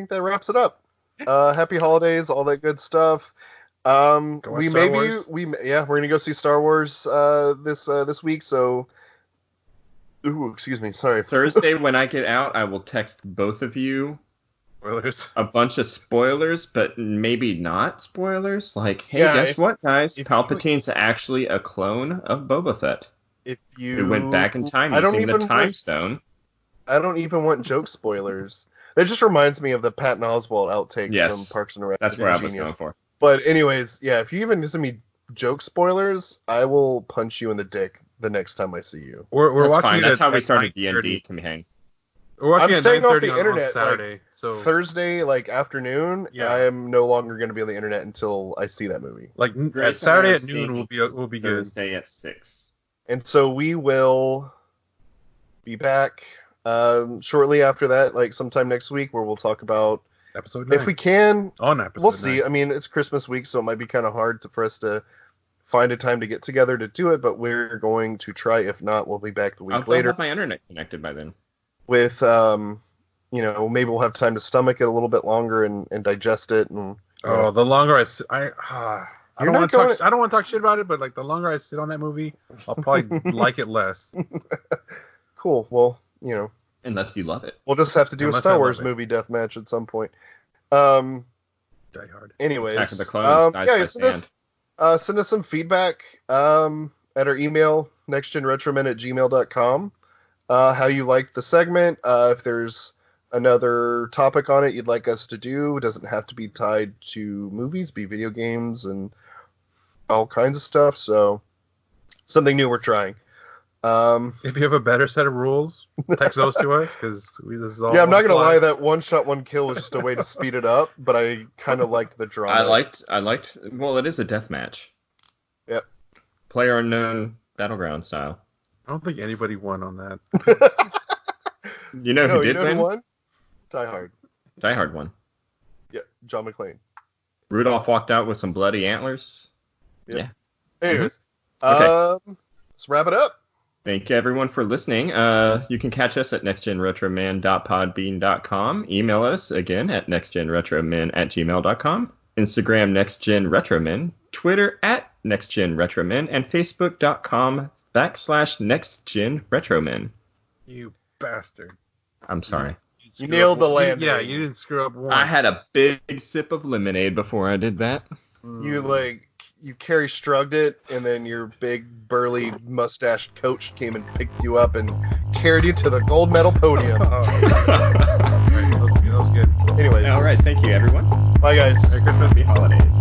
S1: that wraps it up. Happy holidays, all that good stuff.
S2: Go watch Star Wars.
S1: We're gonna go see Star Wars this week. So, excuse me, sorry.
S3: Thursday when I get out, I will text both of you
S2: Spoilers.
S3: a bunch of spoilers, but maybe not spoilers. Like, hey,
S1: Yeah,
S3: guess what, guys?
S1: if
S3: Palpatine's actually a clone of Boba Fett,
S1: If you
S3: who went back in time
S1: I don't
S3: using the
S1: even
S3: Time
S1: want-
S3: Stone.
S1: I don't even want joke spoilers. That just reminds me of the Patton Oswalt outtake
S3: Yes,
S1: from Parks and Rec.
S3: That's where I was
S1: Genius.
S3: going for.
S1: But anyways, yeah, if you even send me joke spoilers, I will punch you in the dick the next time I see you.
S2: We're
S3: That's
S2: watching
S3: fine.
S2: it
S3: That's
S2: at
S3: how we
S2: like
S3: started
S2: 9:30.
S3: D&D campaign.
S2: We're watching
S1: I'm
S2: it at
S1: staying off
S2: 9:30
S1: the
S2: on
S1: internet,
S2: Saturday. So
S1: Thursday, afternoon,
S2: Yeah.
S1: I am no longer going to be on the internet until I see that movie.
S2: like
S3: Grace
S2: Saturday
S3: and I
S2: at
S3: are
S2: noon
S3: seeing
S2: will be good.
S3: Thursday at 6.
S1: And so we will be back shortly after that, like sometime next week, where we'll talk about,
S2: Episode 9.
S1: if we can,
S2: on episode
S1: we'll see.
S2: 9.
S1: I mean, it's Christmas week, so it might be kind of hard for us to find a time to get together to do it, but we're going to try. If not, we'll be back the week
S3: I'll
S1: later
S3: have my internet connected by then.
S1: with, maybe we'll have time to stomach it a little bit longer and digest it. And
S2: Oh, the longer I sit, I
S1: You're
S2: don't
S1: not
S2: want to
S1: going
S2: talk. I don't want to talk shit about it, but like the longer I sit on that movie, I'll probably like it less.
S1: Cool. Well,
S3: Unless you love it.
S1: we'll just have to do
S2: Unless
S1: a Star
S2: I love
S1: Wars
S2: it.
S1: movie deathmatch at some point.
S2: Die Hard.
S1: Anyways,
S3: Attack of the Clones, dies by
S1: send us some feedback at our email, nextgenretromen@gmail.com. How you liked the segment. If there's another topic on it you'd like us to do, it doesn't have to be tied to movies, be video games and all kinds of stuff. So something new we're trying.
S2: If you have a better set of rules, text those to us because this is all.
S1: Yeah, I'm not gonna
S2: fly.
S1: lie. That one shot, one kill was just a way to speed it up, but I kind of liked the drama.
S3: I liked. Well, it is a death match.
S1: Yep.
S3: Player unknown battleground style.
S2: I don't think anybody won on that.
S3: You know who did
S1: who
S3: win?
S1: won? Die Hard.
S3: Die Hard won.
S1: Yeah, John McClane.
S3: Rudolph walked out with some bloody antlers.
S1: Yep.
S3: Yeah.
S1: Anyways,
S3: Okay.
S1: Let's wrap it up.
S3: Thank you everyone for listening. You can catch us at nextgenretroman.podbean.com. Email us again at nextgenretromen@gmail.com. Instagram nextgenretromen. Twitter at nextgenretromen. And facebook.com/nextgenretromen.
S2: You bastard.
S3: I'm sorry.
S1: You nailed the landing.
S2: Yeah, you didn't screw up once.
S3: I had a big sip of lemonade before I did that.
S1: You Carrie Strugged it, and then your big burly mustached coach came and picked you up and carried you to the gold medal podium.
S2: That was good.
S1: Anyways,
S3: All right. Thank you, everyone.
S1: bye guys.
S2: Merry Christmas.
S3: Happy holidays.